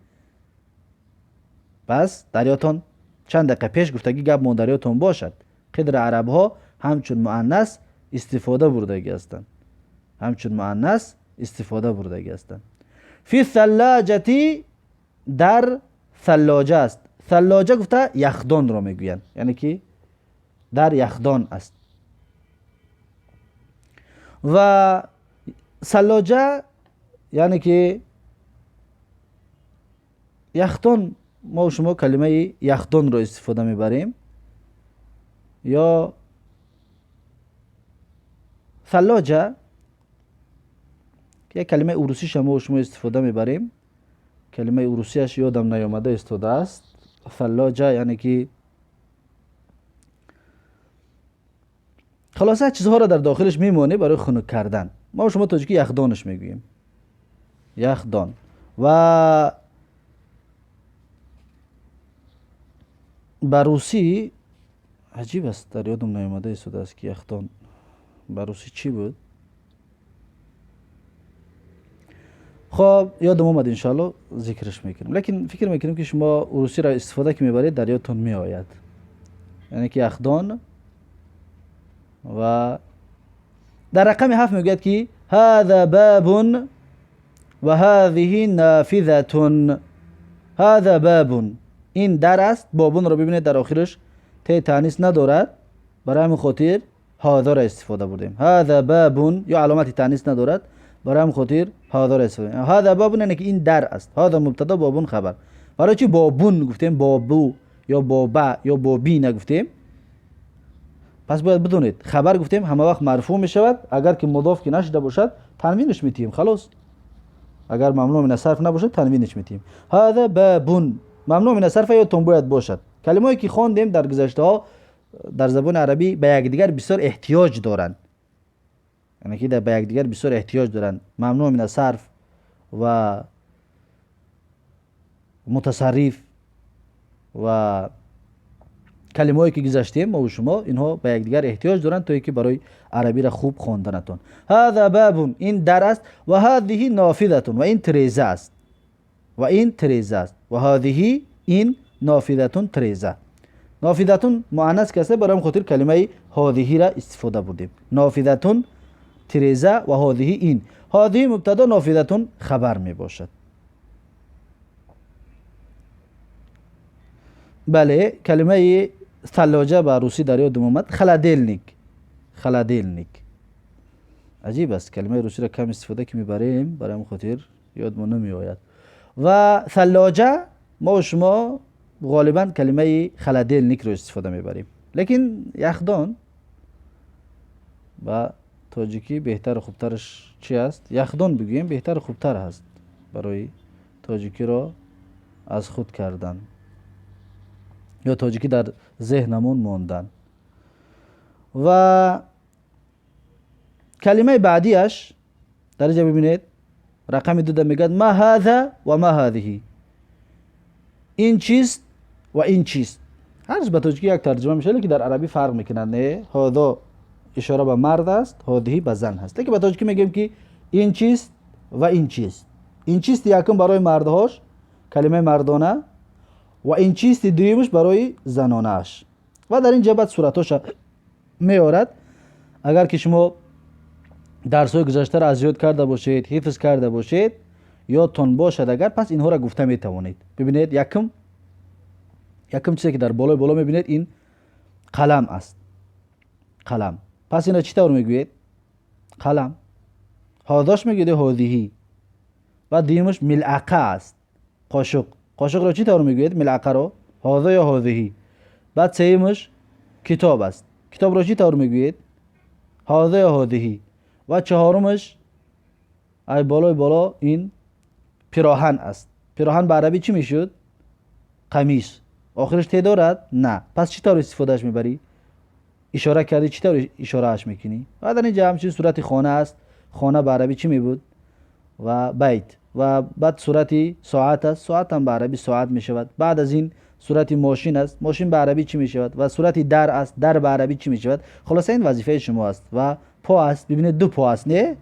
پس دریاتون چند دقیقه پیش گفتگی گپ ماندریاتون باشد. قدر عرب ها همچون مؤنث استفاده بردگی هستند، همچون مؤنث استفاده بردگی هستند. فی الثلاجه، در ثلاجه است. ثلاجه گفته یخدان را میگویند، یعنی که در یخدان است. و ثلاجه یعنی که یخدان، ما و شما کلمه یخدان را استفاده میبریم، یا ثلاجه یک کلمه روسی شما استفاده میبریم. کلمه روسیش یادم نیامده استفاده است. ثلاجه یعنی که خلاصه چیزها را در داخلش میمونه برای خنک کردن. ما شما تاجیکی یخدانش میگوییم. یخدان. و به روسی عجیب است، در یادم نیامده استفاده است که یخدان به روسی چی بود؟ خب یادم اومد، انشالله ذکرش میکنم. لیکن فکر میکنم که شما روسی را استفاده که میبرید در یادتون میآید. یعنی که یخدان. و در رقم 7 میگوید که هذا باب و هذه نافذة. هذا باب، این در است. بابون رو ببینید در آخرش ت تانیث ندارد، برای همین خاطر هذا را استفاده بردیم. هذا باب یا علامت تانیث ندارد، برای همین خاطر هذا را استفاده بردیم. هذا باب یعنی که این در است. هذا مبتدا، بابون خبر. برای چی بابون گفتیم؟ بابو یا بابا یا بابی نگفتیم. پس باید بدونید خبر گفتیم همه وقت مرفوع می شود. اگر که مضاف که نشده باشد تنوینش میتیم. خلاص اگر ممنوع من صرف نباشد تنوینش میتیم. هذا بابون ممنوع من صرف یادتون باید باشد. کلمه‌ای که خواندیم در گذشته ها در زبان عربی به یکدیگر بسیار احتیاج دارند. یعنی که به یکدیگر بسیار احتیاج دارند. ممنوع من صرف و متصرف و کلمه‌ای که گذاشتیم ما و شما، اینها به یکدیگر احتیاج دارند تا اینکه برای عربی را خوب خواندنتون. هذا باب، این در است. و هذه نافذة، و این تریزه است. و این تریزه است. و هذه این نافذة تریزه. نافذة مؤنث کسه، برای خاطر کلمه هذه را استفاده بردیم. نافذة تریزه و هذه این. هذه مبتدا، نافذة خبر می باشد. بله کلمه ثلاجه به روسی در یادم اومد. خلادلنیک. خلادلنیک عجیب است، کلمه روسی را کم استفاده که میبریم، برای همین خاطر یادمون نمیآید. و ثلاجه ما و شما غالبا کلمه خلادلنیک رو استفاده میبریم. لیکن یخدان و تاجیکی بهتر و خوبترش چی است؟ یخدان بگوییم بهتر و خوبتر هست برای تاجیکی را از خود کردن یا تاجیکی در ذهنمون موندن. و کلمه بعدیش در اینجا ببینید رقم 2 میگه ما هذا و ما هذه. این چیست و این چیست. هرچ به تاجیکی یک ترجمه میشه که در عربی فرق میکنن. نه هذا اشاره به مرد است، هذه به زن هست. لیکن به تاجیکی میگیم که این چیست و این چیست. این چیست یکم برای مردهاش کلمه مردانه و این چیست دویمش برای زنانه‌اش. و در این جبهت صورتاش میارد. اگر که شما درس‌های گذشته را از یاد کرده باشید، حفظ کرده باشید، یادتون باشد اگر، پس اینها را گفته میتوانید. ببینید یکم چیزی که در بالا میبینید این قلم است. قلم. پس اینا چطور میگوید؟ قلم. هاداش میگوید هذه. و دیمش ملعقه است. قاشق. قاشق را چطور میگوید؟ ملعقه را هذا یا هذه. بعد سومش کتاب است. کتاب را چطور میگوید؟ هذا یا هذه. و چهارمش ای بالا این پیراهن است. پیراهن به عربی چی میشد؟ قمیص. آخرش ت دارد؟ نه. پس چطور استفادهش میبری؟ اشاره کردی چطور اشاره اش میکنی؟ و در اینجا همچنین صورت خانه است. خانه به عربی چی میبود؟ و بیت. و بعد صورتی ساعت است. ساعت هم به عربی ساعت میشود. بعد از این صورتی ماشین است. ماشین به عربی چی میشود؟ و صورتی در است. در به عربی چی میشود؟ خلاصه این وظیفه شما است. و پا است. ببینید دو پا است. نه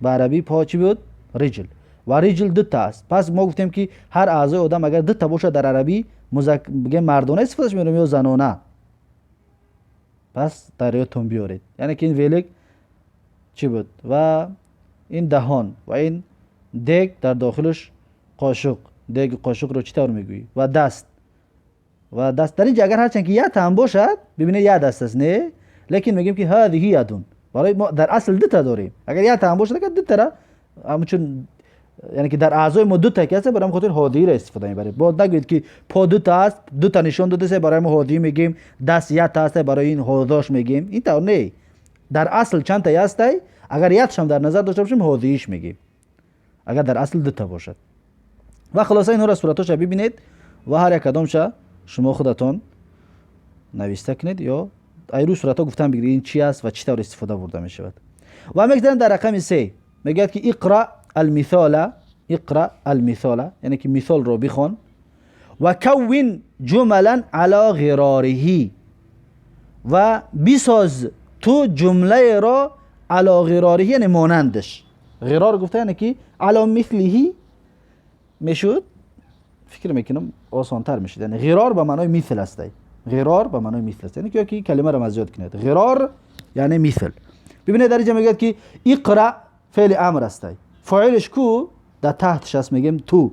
به عربی پا چی بود؟ رجل. و رجل دو تا است. پس ما گفتیم که هر اعضای آدم اگر دو تا باشه در عربی بگیم مردانه استفاده می‌کنیم یا زنانه. پس در یادتون بیارید. یعنی که این ویلک چی بود؟ و این دهان و این دیگ در داخلش قاشق. دیگ قاشق رو چطور میگویی؟ و دست. و دست در اینجا اگر هرچند که یه هم باشد ببینید یه دست است. نه لیکن میگیم که هذه یدون. برای ما در اصل دو تا داریم. اگر یه هم باشد که دو تا را همچون یعنی که در اعضای ما دو تا کسه برای خاطر هذه را استفاده میبریم. بعد نگوید که پا دو تا است، دو تا نشون داده سه برای ما هذه میگیم، دست یه تا است برای این هذاش میگیم. این طور نه. در اصل چند تا هست؟ اگر یکش هم در نظر داشته باشیم هادیش میگیم، اگر در اصل دو تا باشد. و خلاصه اینها را صورتاش ببینید و هر یک کدامش شما خودتون نوشته کنید یا ایرو صورتا گفتم بگیرید این چی است و چی طور استفاده برده می شود. و میگذاریم در رقم 3 میگه که اقرا المثال، اقرا المثال یعنی که مثال رو بخوان، و کون جملا علی غراره، و بساز تو جمله را علی غراره یعنی مانندش. غرار گفته یعنی که علی مثله میشود، فکر میکنم آسان تر میشد. یعنی غرار به معنای مثل است، غرار به معنای مثل است، یعنی که کلمه را مزیاد کنید. غرار یعنی مثل. ببینید در اینجا میگه که اقرا فعل امر است، فاعلش کو در تحتش است میگیم تو.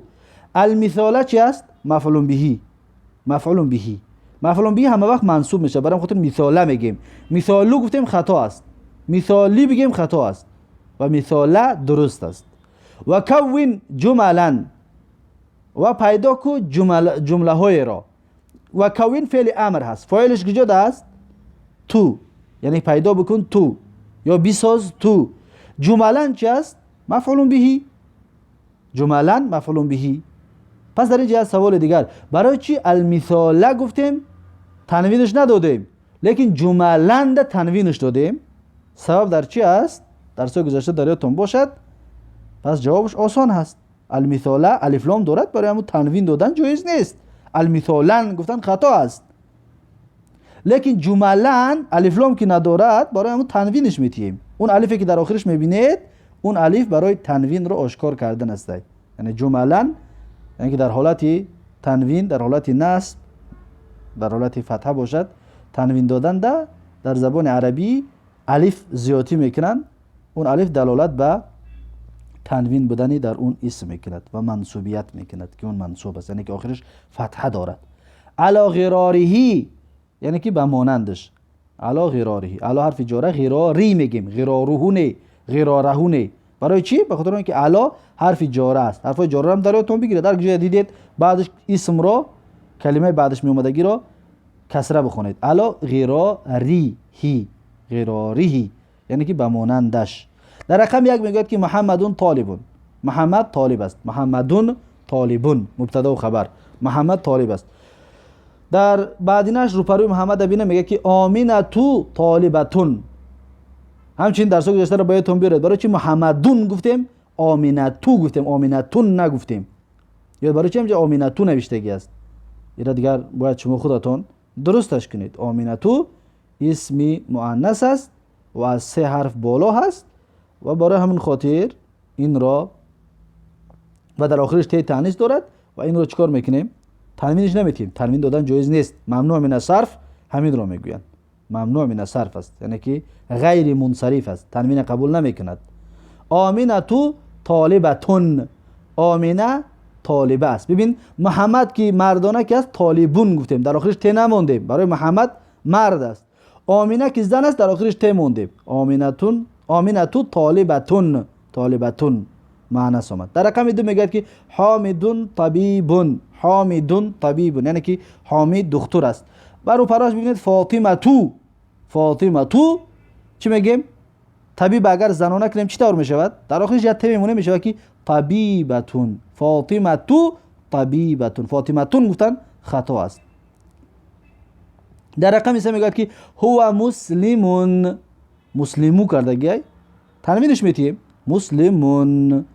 المثال چی است؟ مفعول به. مفعول به، مفعول به همه وقت منصوب میشه، برای خاطر مثاله میگیم. مثالو گفتیم خطا است، مثالی بگیم خطا است و مثاله درست است. و کون جملا، و پیدا کو جمله های را. و کون فعل امر هست، فاعلش کجا است؟ تو، یعنی پیدا بکن تو یا بساز تو. جملا چی است؟ مفعول به. جملا مفعول به. پس در اینجا سوال دیگر، برای چی المثاله گفتیم تنوینش ندادیم لیکن جملا تنوینش دادیم؟ سبب در چی است؟ درس گذشته در یادتون باشد. پس جوابش آسان هست. المثاله الف لام دارد، برای همون تنوین دادن جایز نیست. المثالن گفتن خطا است، لیکن جملا الف لام که ندارد برای همون تنوینش میتیم. اون الفی که در آخرش میبینید اون الف برای تنوین رو آشکار کردن است. یعنی جملا یعنی که در حالت تنوین، در حالت نصب، در حالت فتحه باشد، تنوین دادن در زبان عربی الف زیاتی میکنن. اون الف دلالت به تنوین بودنی در اون اسم میکند و منصوبیت میکند که اون منصوب است، یعنی که آخرش فتحه دارد. علا غراره یعنی که به مانندش. علا غراره، علا حرف جاره، غراری میگیم، غرارهونه، غرارهونه. برای چی؟ به خاطر اینکه علا حرف جاره است. حرف جاره هم در یادتون بگیرید، در کجا دیدید بعدش اسم رو، کلمه بعدش می اومدگی رو کسره بخونید. علا غراری، غراری یعنی که به مانندش. در رقم 1 میگه که محمدون طالبون، محمد طالب است. محمدون طالبون مبتدا و خبر، محمد طالب است. در بعدینش روپروی محمد ببینه میگه که آمینتو طالبتون. همچنین درس گذشته رو بایدتون بیارید، برای چی محمدون گفتیم آمینتو گفتیم، آمینتون نگفتیم؟ یا برای چی همینجا آمینتو نوشتگی است؟ اینا دیگر باید شما خودتون درستش کنید. آمینتو اسمی مؤنث است و از 3 حرف بالا هست و برای همین خاطر این را و در آخرش ته تانیث دارد و این رو چیکار میکنیم؟ تنوینش نمیتیم، تنوین دادن جایز نیست. ممنوع من الصرف همین رو میگویند، ممنوع من الصرف است، یعنی که غیر منصرف است، تنوین قبول نمیکند. آمینتو طالبتون، آمینه طالبه است. ببین محمد که مردانه که است طالبون گفتیم، در آخرش ته نموندیم، برای محمد مرد است. آمینه که زن است، در آخرش ته موندیم. آمینتون، آمینتو طالبتون، طالبتون معنیش آمد. در رقم 2 میگه که حامدون طبیبون، حامدون طبیبون یعنی که حامد دکتر است. برو پراش ببینید فاطمه تو، فاطمه تو چی میگیم؟ طبیب اگر زنانه کنیم چی طور میشود؟ در آخرش یه ته میمونه، میشود که طبیبتون، فاطمه تو طبیبتون. فاطمه تون گفتن خطا است. در رقم 3 میگه که هو مسلمون، مسلمو کردگی تنوینش میتیم مسلمون،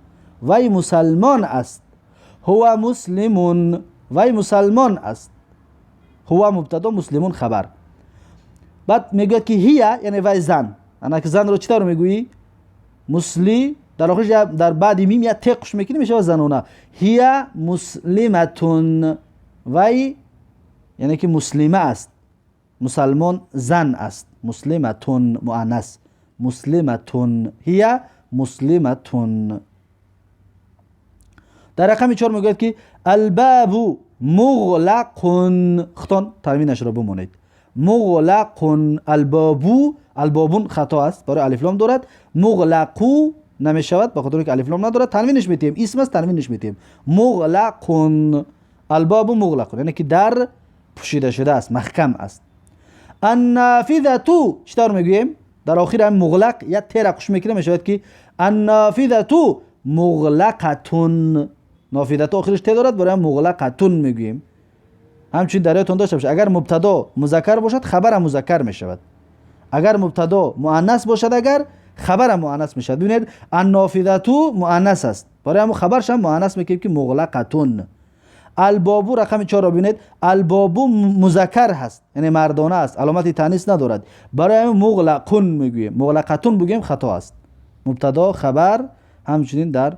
وی مسلمان است. هو مسلمون، وی مسلمان است. هو مبتدا، مسلمون خبر. بعد میگه که هی یعنی وی زن، انا که زن رو چطور میگویی؟ مسلی در آخرش در بعد میم یا تقش میکنی میشه زنونه. هی مسلمتون، وی یعنی که مسلمه است، مسلمان زن است. مسلمتون مؤنث، مسلمتون، هی مسلمتون. در رقم 4 میگوید که الباب مغلقون، خطان تنوینش را بمونید، مغلقون. البابو، البابون خطا است، برای الف لام دارد. مغلقو نمیشود به خاطر اینکه الف لام ندارد، تنوینش میتیم، اسم است تنوینش میتیم. مغلقون، الباب مغلقون یعنی که در پوشیده شده است، محکم است. النافذه تو چطور میگوییم؟ در آخر هم مغلق یا ت را قش میکنه میشود که النافذه مغلقتون. نافذه آخرش ت دارد، برای هم مغلقتون میگوییم. همچنین در یادتون داشته باشید اگر مبتدا مذکر باشد خبر مذکر میشود، اگر مبتدا مؤنث باشد اگر خبر مؤنث میشود. ببینید النافذه مؤنث است، برای هم خبرش هم مؤنث میگیم که مغلقتون. البابو رقم 4 را ببینید، البابو مذکر هست یعنی مردانه است، علامت تانیث ندارد، برای هم مغلقون میگوییم. مغلقتون بگیم خطا است. مبتدا خبر همچنین در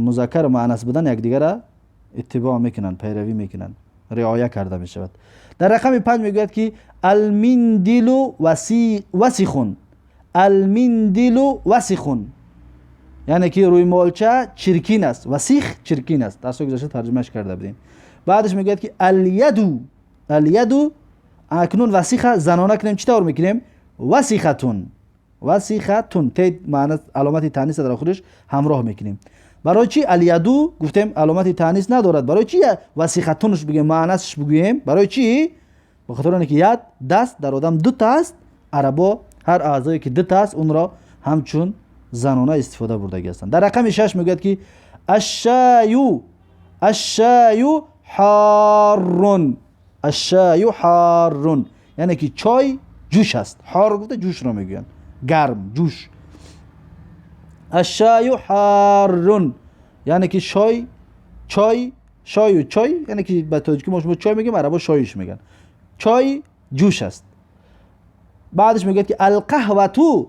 مذکر و مؤنث بودن یکدیگر را اتباع میکنن، پیروی میکنن، رعایت کرده میشود. در رقم 5 میگوید که المندیل وسیخون. المندیل وسیخون یعنی که روی مالچه چرکین است، وسیخ چرکین است. درس گذشته ترجمهش کرده بودیم. بعدش میگوید که الیدو، الیدو اکنون وسیخه زنانه کنیم چی طور میکنیم؟ وسیختون. وسیختون ت معنی علامت تانیث در آخرش همراه میکنیم. برای چی الیدو گفتیم علامت تانیث ندارد، برای چی وسیختونش بگیم معنیش بگوییم؟ برای چی؟ به خاطر اینکه ید دست در آدم دو تا است، عربا هر اعضایی که دو تا است اون را همچون زنانه استفاده بردگی هستند. در رقم 6 میگوید که الشایو، الشایو حارون. الشایو حارون یعنی که چای جوش است. حار گفته جوش را میگن، گرم جوش. الشایو حارون یعنی که چای، شای و چای یعنی که به تاجیکی ما چای میگیم، عربا شایش میگن. چای جوش است. بعدش میگه که القهوه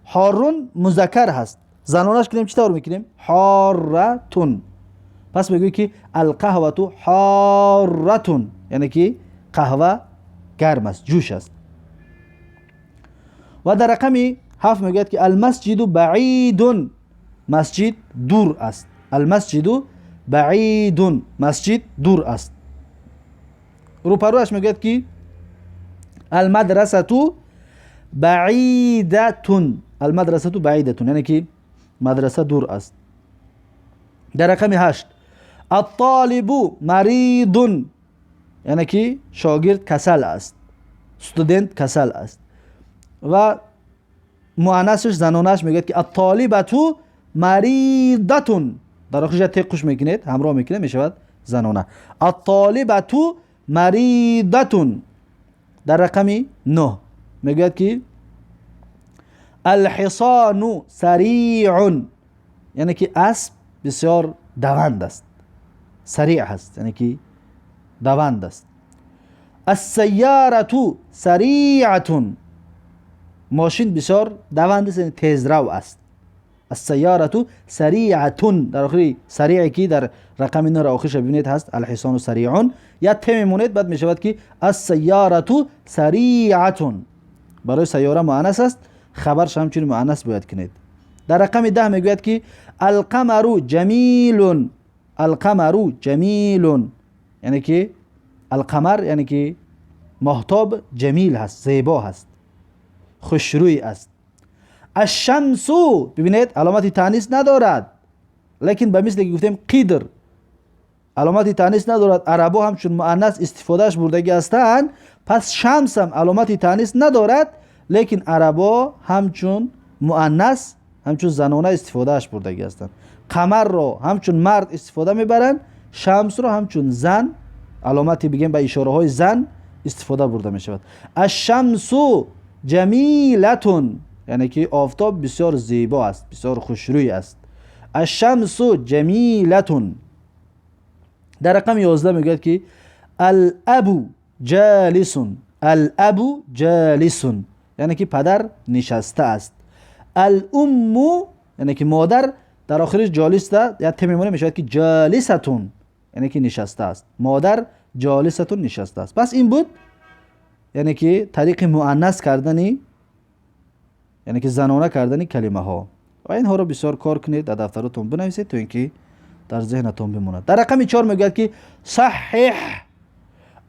حارون مذکر هست، زنانش کنیم چی طور میکنیم؟ حارتون. پس میگه که القهوه حارتون یعنی که قهوه گرم است، جوش است. و در رقم 7 میگه که المسجد بعید، مسجد دور است. المسجد بعید، مسجد دور است. روپروش میگه که المدرسه بعیدتون. المدرسه بعیدتون یعنی که مدرسه دور است. در رقم 8 الطالب مریض یعنی که شاگرد کسل است، استودنت کسل است. و مؤنثش زنانش میگه که الطالبه مریضتون، در آخرش تقش میکنید همراه میکنه میشود زنانه. الطالبه مریضتون. در رقم 9 میگه که الحصان سریع یعنی که اسب بسیار دوند است، سریع هست یعنی که دوند است. السیاره سریعه ماشین بسیار دوند است یعنی تیزرو است. السیاره سریعه در آخری سریعی که در رقم 9 را آخرش ببینید هست الحصان سریعون، یا ت میمونید بعد میشود که السیاره سریعه. برای سیاره مؤنث است، خبرش همچنین مؤنث باید کنید. در رقم 10 میگوید که القمر جمیل. القمر جمیل یعنی که القمر یعنی که ماهتاب جمیل هست، زیبا هست، خوشروی است. الشمس ببینید علامت تانیث ندارد، لیکن به مثل که گفتیم قدر علامت تانیث ندارد، عربا همچون مؤنث استفادهش بردگی هستند. پس شمس هم علامت تانیث ندارد، لیکن عربا همچون مؤنث همچون زنانه استفادهش بردگی هستند. قمر را همچون مرد استفاده میبرند، شمس را همچون زن علامتی بگیم به اشاره های زن استفاده برده می شود. الشمس جمیلتون یعنی که آفتاب بسیار زیبا است، بسیار خوشروی است. الشمس جمیلتون. در رقم 11 میگه که الابو جالسون. الابو جالسون یعنی که پدر نشسته است. الام یعنی که مادر در آخرش جالس ده یا تمیمونه میشود که جالستون یعنی که نشسته است. مادر جالستون نشسته است. پس این بود یعنی که طریق مؤنث کردنی یعنی که زنانه کردنی کلمه ها، و اینها رو بسیار کار کنید، در دفترتون بنویسید تا اینکه در ذهنتون بماند. در رقم 4 میگه که صحح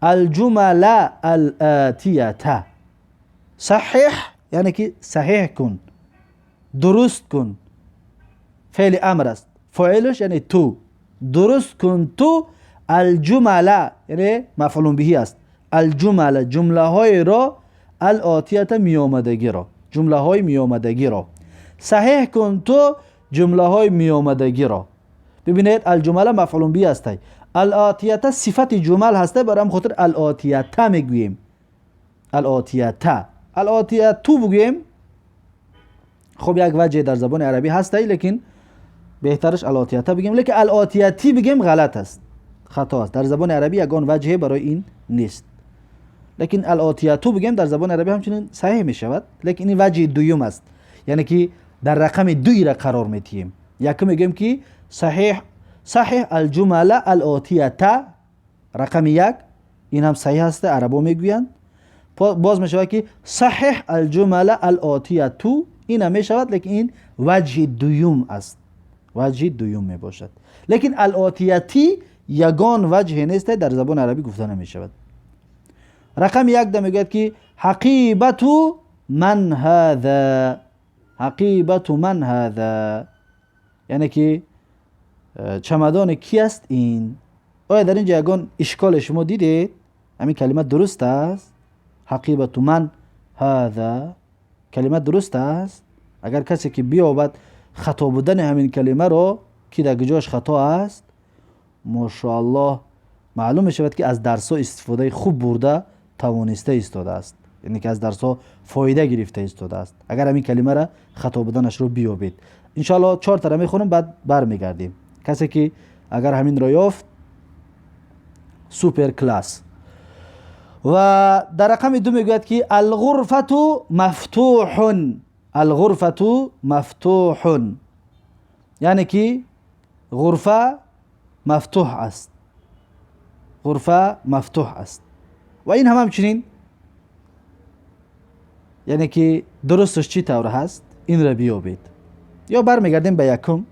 الجمل الاتیه. صحح یعنی که صحیح کن، درست کن. فعل امر است، فاعلش یعنی تو، درست کن تو. الجمله یعنی مفعول به است. الجمله جمله های را الآتیت می آمدگی را، جمله های می آمدگی را. صحیح کن تو جمله های می آمدگی را. ببینید الجمله مفعول به است. الآتیت صفت جمل هسته، برام خاطر الآتیت میگوییم. الآتیت تو بگوییم. خب یک وجه در زبان عربی هسته، لیکن بهترش الآتیت بگیم. لیکن الآتیتی بگیم غلط است، خطا است. در زبان عربی یگان وجه برای این نیست. لیکن الآتیتو بگیم در زبان عربی همچنین صحیح می شود، لیکن این وجه دوم است، یعنی که در رقم دوی را قرار میتیم. یکم میگیم که صحیح الجمله الآتیت، رقم یک، این هم صحیح است، عربا میگویند. باز می شود که صحیح الجمله الآتیتو، این هم می شود، لیکن این وجه دوم است، وجه دوم می باشد. لیکن الآتیتی یگان وجه نیست، در زبان عربی گفته نمی شود. رقم یک ده میگوید که حقیبت من هذا، حقیبت من هذا، یعنی که چمدان کی است این؟ آیا در اینجا یگان اشکال شما دیدید؟ همین کلمه درست است؟ حقیبت من هذا کلمه درست است؟ اگر کسی که بیابد خطا بودن همین کلمه رو که در جاش خطا است، ماشاءالله معلوم می شود که از درس ها استفاده خوب برده توانسته ایستاده است، یعنی که از درس ها فایده گرفته ایستاده است. اگر همین کلمه را خطا بودنش رو بیابید، انشالله 4 تا میخونم بعد برمیگردیم. کسی که اگر همین را یافت سوپر کلاس. و در رقم 2 میگوید که الغرفة مفتوح، الغرفة مفتوح، یعنی که غرفه مفتوح است، غرفه مفتوح است. و این هم همچنین یعنی که درستش چی طور هست این را بیابید. یا برمیگردیم به یکم،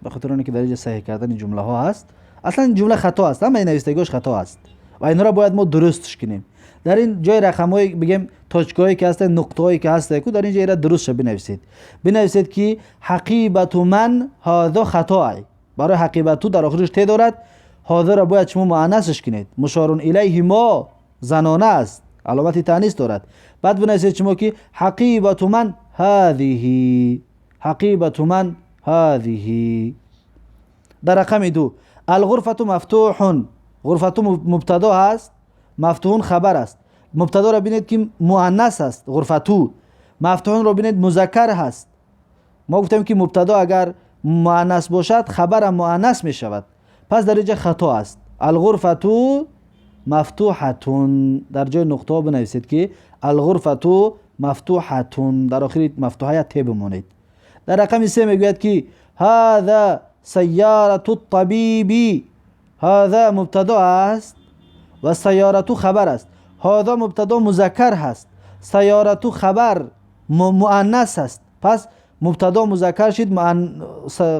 به خاطر اینکه در اینجا صحیح کردن این جمله ها هست. اصلا این جمله خطا است، اما این نویسندگیش خطا است و اینا را باید ما درستش کنیم. در این جای رقمایی بگیم تاچگاهی که هست، نقطه‌ای که هست، کو در اینجا را درست بنویسید. بنویسید که حقیبت من هذا خطا، برای حقیبت تو در آخرش ت دارد، هذا را باید شما مؤنثش کنید. مشار الیه ما زنانه است، علامت تانیث دارد. بعد بنویسید شما که حقیبت من هذه، حقیبت من هذه. در رقم 2 الغرفة مفتوح، غرفة مبتدا است، مفتوح خبر است. مبتدا را ببینید که مؤنث است، غرفة. مفتوح را ببینید مذکر هست. ما گفتیم که مبتدا اگر مؤنث باشد خبر مؤنث می شود، پس در اینجا خطا است. الغرفة مفتوحة، در جای نقطه بنویسید که الغرفة مفتوحة، در آخر مفتوحه ت بمانید. در رقم 3 میگوید که هذا سیارة الطبیب، هذا مبتدا است و سیارة خبر است. هذا مبتدا مذکر هست، سیارة خبر مؤنث است، پس مبتدا مذکر شد،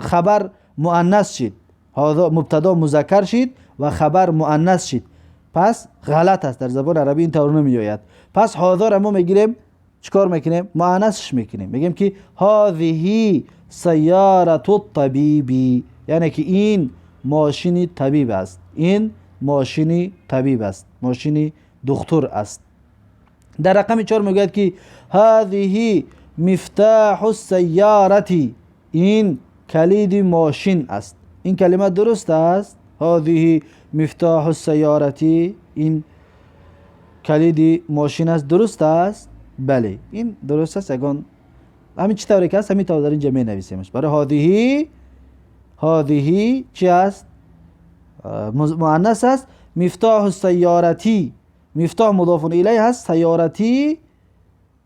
خبر مؤنث شد. هذا مبتدا مذکر شد و خبر مؤنث شد، پس غلط است. در زبان عربی این طور نمی آید. پس هذا را ما میگیریم چیکار میکنیم؟ مؤنثش میکنیم، میگیم که هذه سیارة الطبیب، یعنی که این ماشین طبیب است، این ماشین طبیب است، ماشین دکتر است. در رقم 4 میگوید که هذه مفتاح السیارة، این کلید ماشین است. این کلمه درست است؟ هذه مفتاح السیارة، این کلید ماشین است، درست است؟ بله این درست است. اگه همین چی طوری که است همین طور در اینجا می نویسیمش. برای هذه چی است؟ مؤنث است. مفتاح السیارة، مفتاح مضاف الیه هست، سیارتی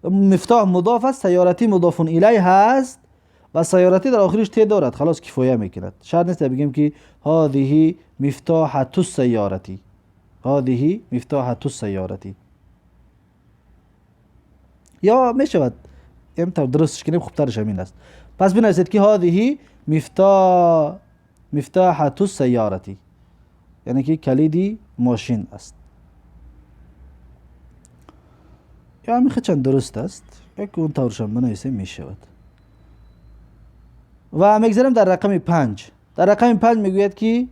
مفتاح مضاف است، سیارتی مضاف الیه هست و سیارتی در آخرش ت دارد، خلاص کفایه میکند. شرط نیست بگیم که هذه مفتاحة السیارة، هذه مفتاحة السیارة. یا میشود امتى درستش کنیم خوبترش همین است. پس بنویسید که هذه مفتاحة السیارة، یعنی که کلیدی ماشین است. یا همین چند درست است، یک اون طورشم بنویسیم میشود. و میگذاریم در رقم 5. در رقم 5 میگوید که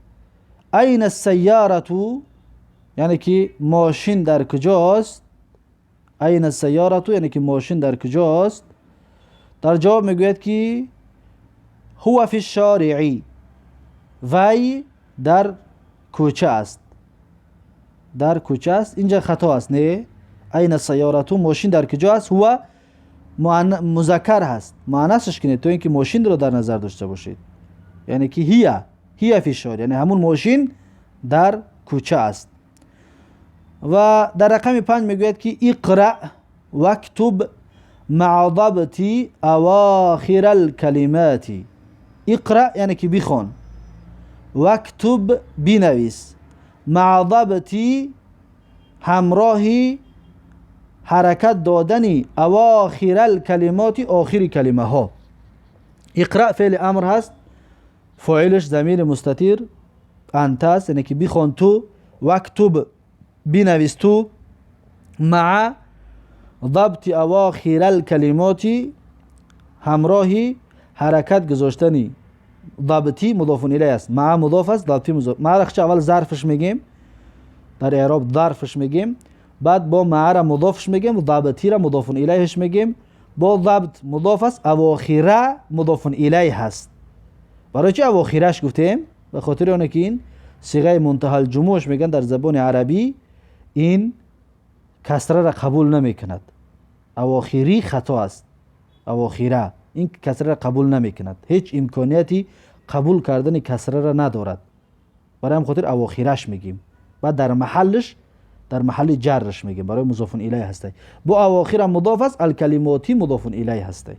این السیارة، یعنی که ماشین در کجاست؟ این السیارة یعنی که ماشین در کجاست؟ در جواب میگوید که هو فی الشارع، وی در کوچه است. در کوچه است. اینجا خطا است. نه، این السیارة ماشین در کجا است؟ هو مذکر هست، مؤنثش کنید تو اینکه ماشین رو در نظر داشته باشید. یعنی که هی فی الشارع، یعنی همون ماشین در کوچه است. و در رقم 5 میگوید که اقرأ واکتب مع ضبط اواخر الکلمات. اقرأ یعنی که بخوان، واکتب بنویس، مع ضبط همراه حرکت دادن اواخر الکلمات آخر کلمه ها. اقرأ فعل امر هست، فاعلش ضمیر مستتر انت است، یعنی که بخوان تو، واکتب بنویس تو، مع ضبط اواخر الکلمات همراه حرکت گذاشتنی. ضبطی مضاف الیه است، مع مضاف است، ضبطی مضاف. مع رخش اول ظرفش میگیم، در اعراب ظرفش میگیم، بعد با مع را مضافش میگیم و ضبطی را مضاف الیهش میگیم. با ضبط مضاف است، اواخره مضاف الیه هست. برای چه اواخرش گفتیم؟ به خاطر اونه که این صیغه منتهی الجموعش میگن در زبان عربی این کسره را قبول نمیکند. اواخری خطا است. اواخره این کسره را قبول نمیکند، هیچ امکانیتی قبول کردن کسره را ندارد. برای هم خاطر اواخرش میگیم. بعد در محلش، در محل جرش میگیم، برای مضاف الیه هسته. با اواخر مضاف است، الکلماتی مضاف الیه هسته.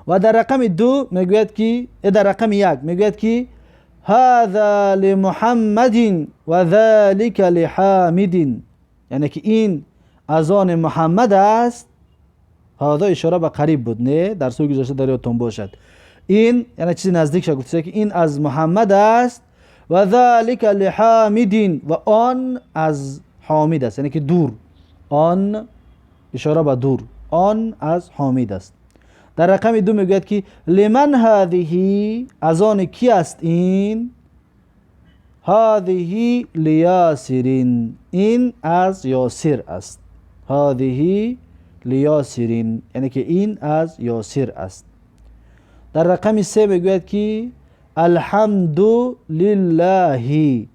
و در رقم 2 میگوید که، در رقم 1 میگوید که هذا لمحمد و ذلك لحامد، یعنی که این از آن محمد است. هذا اشاره به قریب بود، نه در سوی گذاشته در یادتون باشد. این یعنی چیزی نزدیک شد، گفته که این از محمد است. و ذلك لحامد، و آن از حامد است، یعنی که دور. آن اشاره به دور، آن از حامد است. در رقم 2 میگوید که لمن هذه، از آن کی است این؟ هذه لیاسر، این از یاسر است. هذه لیاسر، یعنی که این از یاسر است. در رقم 3 میگوید که الحمد لله.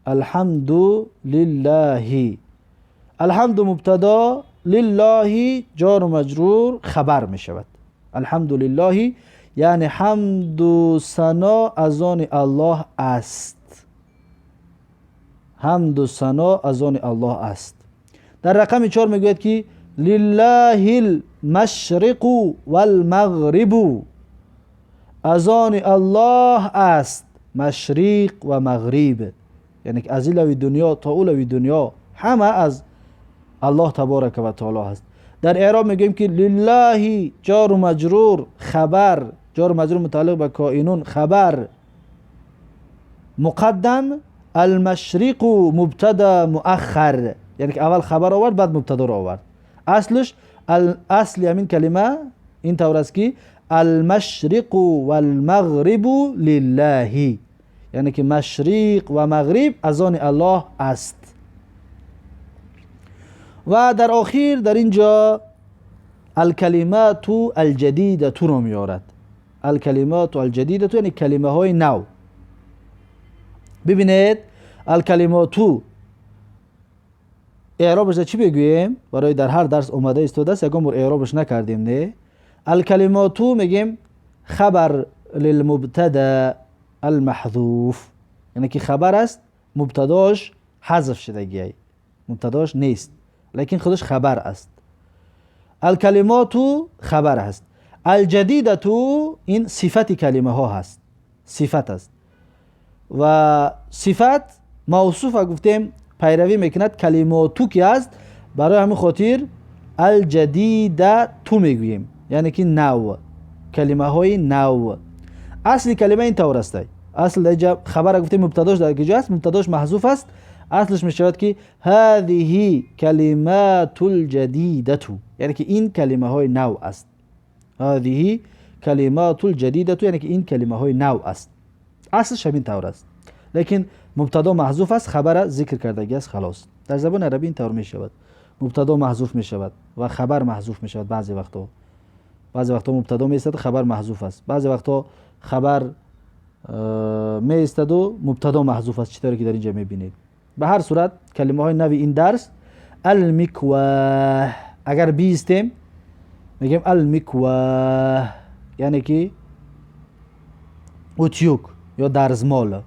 الحمد لله، الحمد مبتدا، لله جار و مجرور خبر می شود. الحمد لله یعنی حمد و ثنا از آن الله است. حمد و ثنا از آن الله است. در رقم 4 میگوید که لله المشرق والمغرب، از آن الله است مشرق و مغرب، یعنی که از این لوی دنیا تا اون لوی دنیا همه از الله تبارک و تعالی هست. در اعراب میگیم که لله جار و مجرور خبر، جار و مجرور متعلق به کائنون خبر مقدم، المشرق مبتدا مؤخر، یعنی که اول خبر آورد بعد مبتدا رو آورد. اصلش اصل همین کلمه این طور است که المشرق والمغرب لله، یعنی که مشرق و مغرب از آن الله است. و در آخر در اینجا الکلمات الجدیده رو میارد. الکلمات الجدیده یعنی کلمه های نو. ببینید الکلمات اعرابش چی بگوییم؟ برای در هر درس اومده استوده است، یکم بر اعرابش نکردیم. نه، الکلمات میگیم خبر للمبتدا المحذوف، یعنی که خبر است مبتداش حذف شدگی، مبتداش نیست لیکن خودش خبر است. الکلمات خبر است. الجدیده این صفت کلمه ها هست، صفت است. و صفت موصوف گفتیم پیروی میکند کلماتو که است، برای همین خاطر الجدیده تو میگوییم، یعنی که نو، کلمه های نو. اصل کلمه این طور است. اصل در خبر گفتیم مبتداش در کجا است؟ مبتداش محذوف است. اصلش میشود که هذه کلمات الجدیده، یعنی که این کلمه های نو است. هذه کلمات الجدیده یعنی که این کلمه های نو است. اصلش همین طور است. لیکن مبتدا محذوف است، خبر ذکر کردگی است، خلاص. در زبان عربی این طور می شود، مبتدا محذوف می شود و خبر محذوف می شود. بعضی وقتا مبتدا می ایستد خبر محذوف است، بعضی وقتا خبر می ایستد و مبتدا محذوف است، چطوری که در اینجا می بینید. به هر صورت کلمه های نوی این درس المکواه، اگر بیستیم میگیم المکواه یعنی که اتیوک یا درزمال،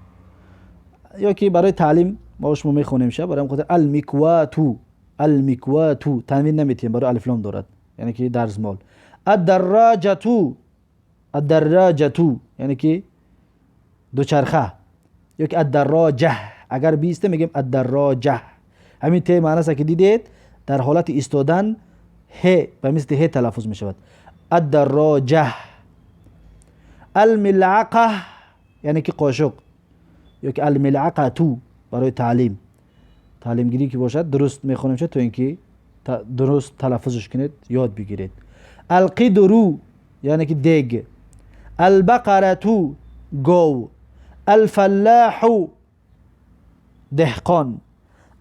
یا که برای تعلیم ما شما میخونیم شب برای خاطر المکواتو، المکواتو تنوین نمیتیم برای الف لام دارد یعنی که درزمال. الدراجتو، الدراجتو یعنی که دوچرخه، یا که الدراجه اگر بیسته میگیم الدراجه. همین ته معنی است که دیدید در حالت ایستادن ه و مثل ه تلفظ می شود. الدراجه. الملعقه یعنی که قاشق، یا که الملعقه تو برای تعلیم گیری که باشد درست میخونیم شد تو اینکه درست تلفظش کنید یاد بگیرید. القدرو یعنی که دیگ. البقره تو گو. الفلاح دهقان.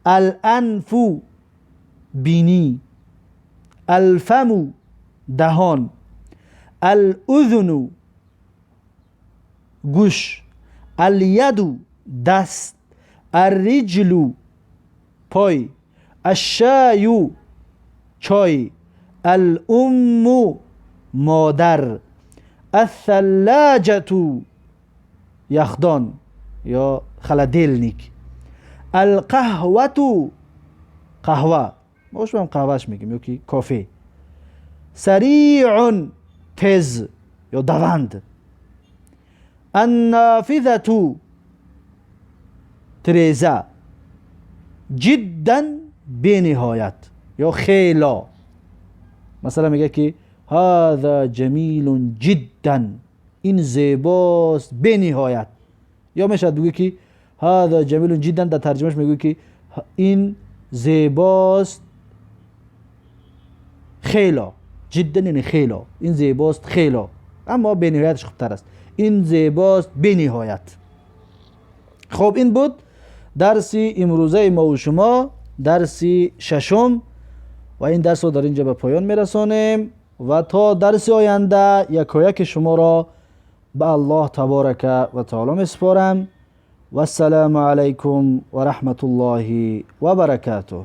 الانف بینی. الفم دهان. الاذن گوش. الید دست. الرجل پای. الشای چای. الام مادر. الثلاجة یخدان یا خلدلنیک. القهوة قهوه، ما شما هم قهوهش میگیم یا که کافه. سریع تز یا دوند. النافذة تریزه. جدا بنهایت یا خیلا، مثلا میگه که هذا جمیل جدا، این زیباست بنهایت. یا میشه بگه که هذا جمیل جدا، در ترجمهش میگه که این زیباست خیلا. جدا یعنی خیلا، این زیباست خیلا، اما بنهایتش خوبتر است. این زیباست بنهایت. خب این بود درس امروزه ما و شما، درس ششم، و این درس رو در اینجا به پایان میرسانیم و تا درس آینده یک شما را به الله تبارک و تعالی میسپارم. و السلام علیکم و رحمت الله و برکاته.